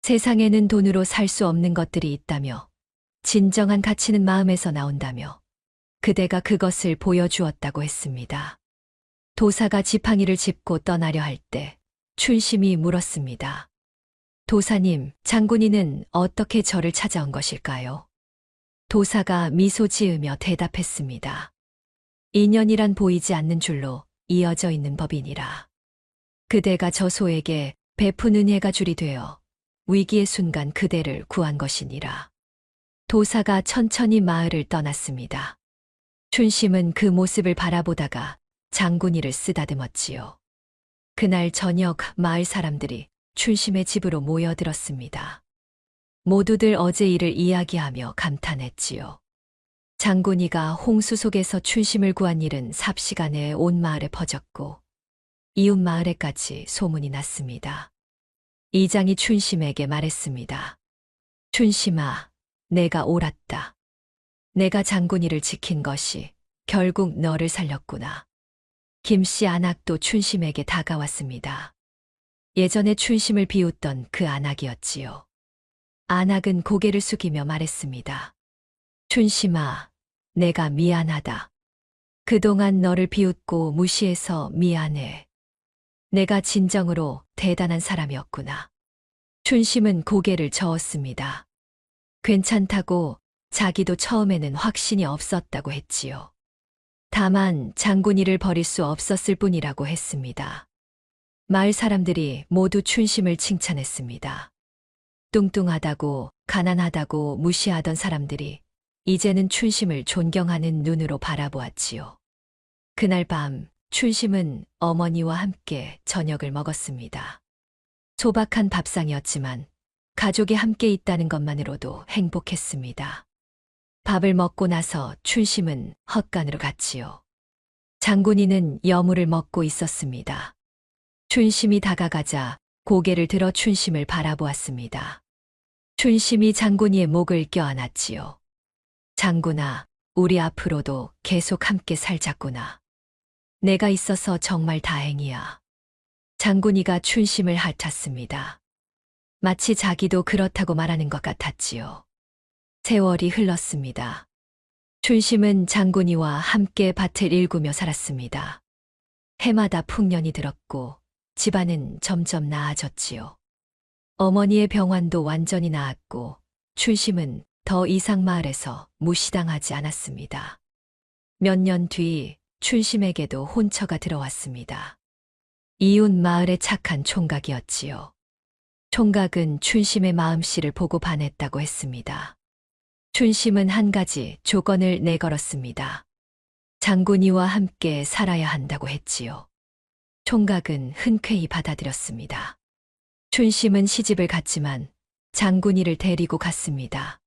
세상에는 돈으로 살 수 없는 것들이 있다며 진정한 가치는 마음에서 나온다며 그대가 그것을 보여주었다고 했습니다. 도사가 지팡이를 짚고 떠나려 할 때 춘심이 물었습니다. 도사님, 장군이는 어떻게 저를 찾아온 것일까요? 도사가 미소 지으며 대답했습니다. 인연이란 보이지 않는 줄로 이어져 있는 법이니라. 그대가 저 소에게 베푼 은혜가 줄이 되어 위기의 순간 그대를 구한 것이니라. 도사가 천천히 마을을 떠났습니다. 춘심은 그 모습을 바라보다가 장군이를 쓰다듬었지요. 그날 저녁 마을 사람들이 춘심의 집으로 모여들었습니다. 모두들 어제 일을 이야기하며 감탄했지요. 장군이가 홍수 속에서 춘심을 구한 일은 삽시간에 온 마을에 퍼졌고 이웃 마을에까지 소문이 났습니다. 이장이 춘심에게 말했습니다. 춘심아, 내가 옳았다. 내가 장군이를 지킨 것이 결국 너를 살렸구나. 김씨 안악도 춘심에게 다가왔습니다. 예전에 춘심을 비웃던 그 안악이었지요. 안악은 고개를 숙이며 말했습니다. 춘심아, 내가 미안하다. 그동안 너를 비웃고 무시해서 미안해. 내가 진정으로 대단한 사람이었구나. 춘심은 고개를 저었습니다. 괜찮다고 자기도 처음에는 확신이 없었다고 했지요. 다만 장군이를 버릴 수 없었을 뿐이라고 했습니다. 마을 사람들이 모두 춘심을 칭찬했습니다. 뚱뚱하다고 가난하다고 무시하던 사람들이 이제는 춘심을 존경하는 눈으로 바라보았지요. 그날 밤 춘심은 어머니와 함께 저녁을 먹었습니다. 소박한 밥상이었지만 가족이 함께 있다는 것만으로도 행복했습니다. 밥을 먹고 나서 춘심은 헛간으로 갔지요. 장군이는 여물을 먹고 있었습니다. 춘심이 다가가자 고개를 들어 춘심을 바라보았습니다. 춘심이 장군이의 목을 껴안았지요. 장군아, 우리 앞으로도 계속 함께 살자꾸나. 내가 있어서 정말 다행이야. 장군이가 춘심을 핥았습니다. 마치 자기도 그렇다고 말하는 것 같았지요. 세월이 흘렀습니다. 춘심은 장군이와 함께 밭을 일구며 살았습니다. 해마다 풍년이 들었고 집안은 점점 나아졌지요. 어머니의 병환도 완전히 나았고 춘심은 더 이상 마을에서 무시당하지 않았습니다. 몇 년 뒤 춘심에게도 혼처가 들어왔습니다. 이웃 마을의 착한 총각이었지요. 총각은 춘심의 마음씨를 보고 반했다고 했습니다. 춘심은 한 가지 조건을 내걸었습니다. 장군이와 함께 살아야 한다고 했지요. 총각은 흔쾌히 받아들였습니다. 춘심은 시집을 갔지만 장군이를 데리고 갔습니다.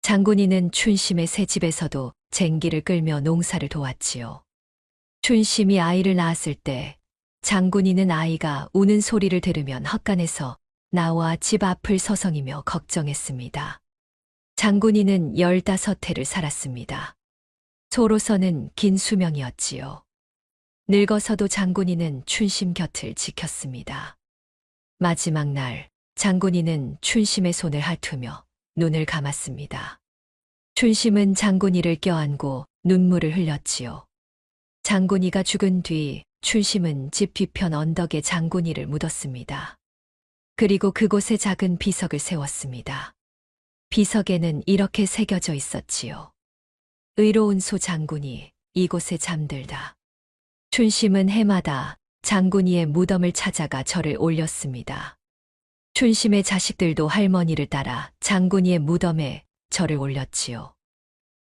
장군이는 춘심의 새 집에서도 쟁기를 끌며 농사를 도왔지요. 춘심이 아이를 낳았을 때 장군이는 아이가 우는 소리를 들으면 헛간에서 나와 집 앞을 서성이며 걱정했습니다. 장군이는 15해를 살았습니다. 소로서는 긴 수명이었지요. 늙어서도 장군이는 춘심 곁을 지켰습니다. 마지막 날 장군이는 춘심의 손을 핥으며 눈을 감았습니다. 춘심은 장군이를 껴안고 눈물을 흘렸지요. 장군이가 죽은 뒤 춘심은 집 뒤편 언덕에 장군이를 묻었습니다. 그리고 그곳에 작은 비석을 세웠습니다. 비석에는 이렇게 새겨져 있었지요. 의로운 소 장군이 이곳에 잠들다. 춘심은 해마다 장군이의 무덤을 찾아가 절을 올렸습니다. 춘심의 자식들도 할머니를 따라 장군이의 무덤에 절을 올렸지요.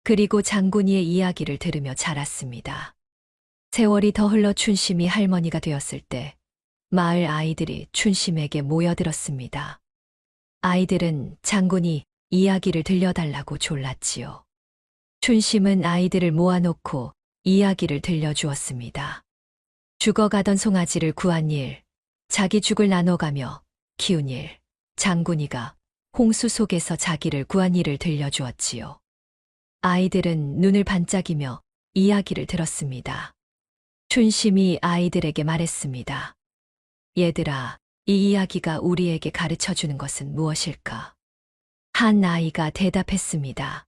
그리고 장군이의 이야기를 들으며 자랐습니다. 세월이 더 흘러 춘심이 할머니가 되었을 때 마을 아이들이 춘심에게 모여들었습니다. 아이들은 장군이 이야기를 들려달라고 졸랐지요. 춘심은 아이들을 모아놓고 이야기를 들려주었습니다. 죽어가던 송아지를 구한 일, 자기 죽을 나눠가며 키운 일, 장군이가 홍수 속에서 자기를 구한 일을 들려주었지요. 아이들은 눈을 반짝이며 이야기를 들었습니다. 춘심이 아이들에게 말했습니다. 얘들아, 이 이야기가 우리에게 가르쳐 주는 것은 무엇일까? 한 아이가 대답했습니다.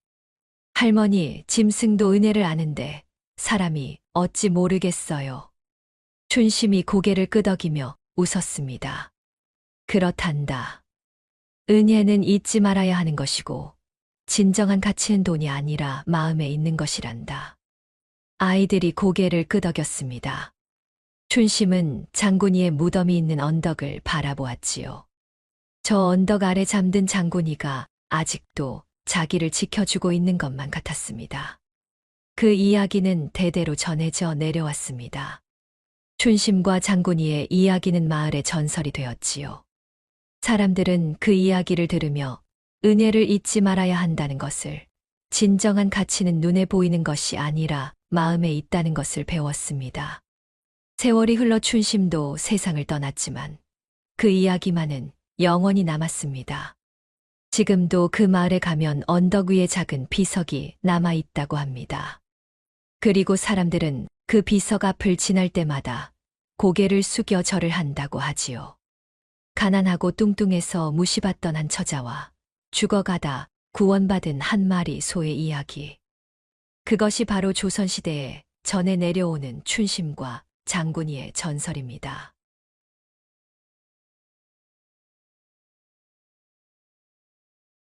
할머니, 짐승도 은혜를 아는데 사람이 어찌 모르겠어요. 춘심이 고개를 끄덕이며 웃었습니다. 그렇단다. 은혜는 잊지 말아야 하는 것이고 진정한 가치는 돈이 아니라 마음에 있는 것이란다. 아이들이 고개를 끄덕였습니다. 춘심은 장군이의 무덤이 있는 언덕을 바라보았지요. 저 언덕 아래 잠든 장군이가 아직도 자기를 지켜주고 있는 것만 같았습니다. 그 이야기는 대대로 전해져 내려왔습니다. 춘심과 장군이의 이야기는 마을의 전설이 되었지요. 사람들은 그 이야기를 들으며 은혜를 잊지 말아야 한다는 것을, 진정한 가치는 눈에 보이는 것이 아니라 마음에 있다는 것을 배웠습니다. 세월이 흘러 춘심도 세상을 떠났지만 그 이야기만은 영원히 남았습니다. 지금도 그 마을에 가면 언덕 위에 작은 비석이 남아있다고 합니다. 그리고 사람들은 그 비석 앞을 지날 때마다 고개를 숙여 절을 한다고 하지요. 가난하고 뚱뚱해서 무시받던 한 처자와 죽어가다 구원받은 한 마리 소의 이야기. 그것이 바로 조선시대에 전해 내려오는 춘심과 장군이의 전설입니다.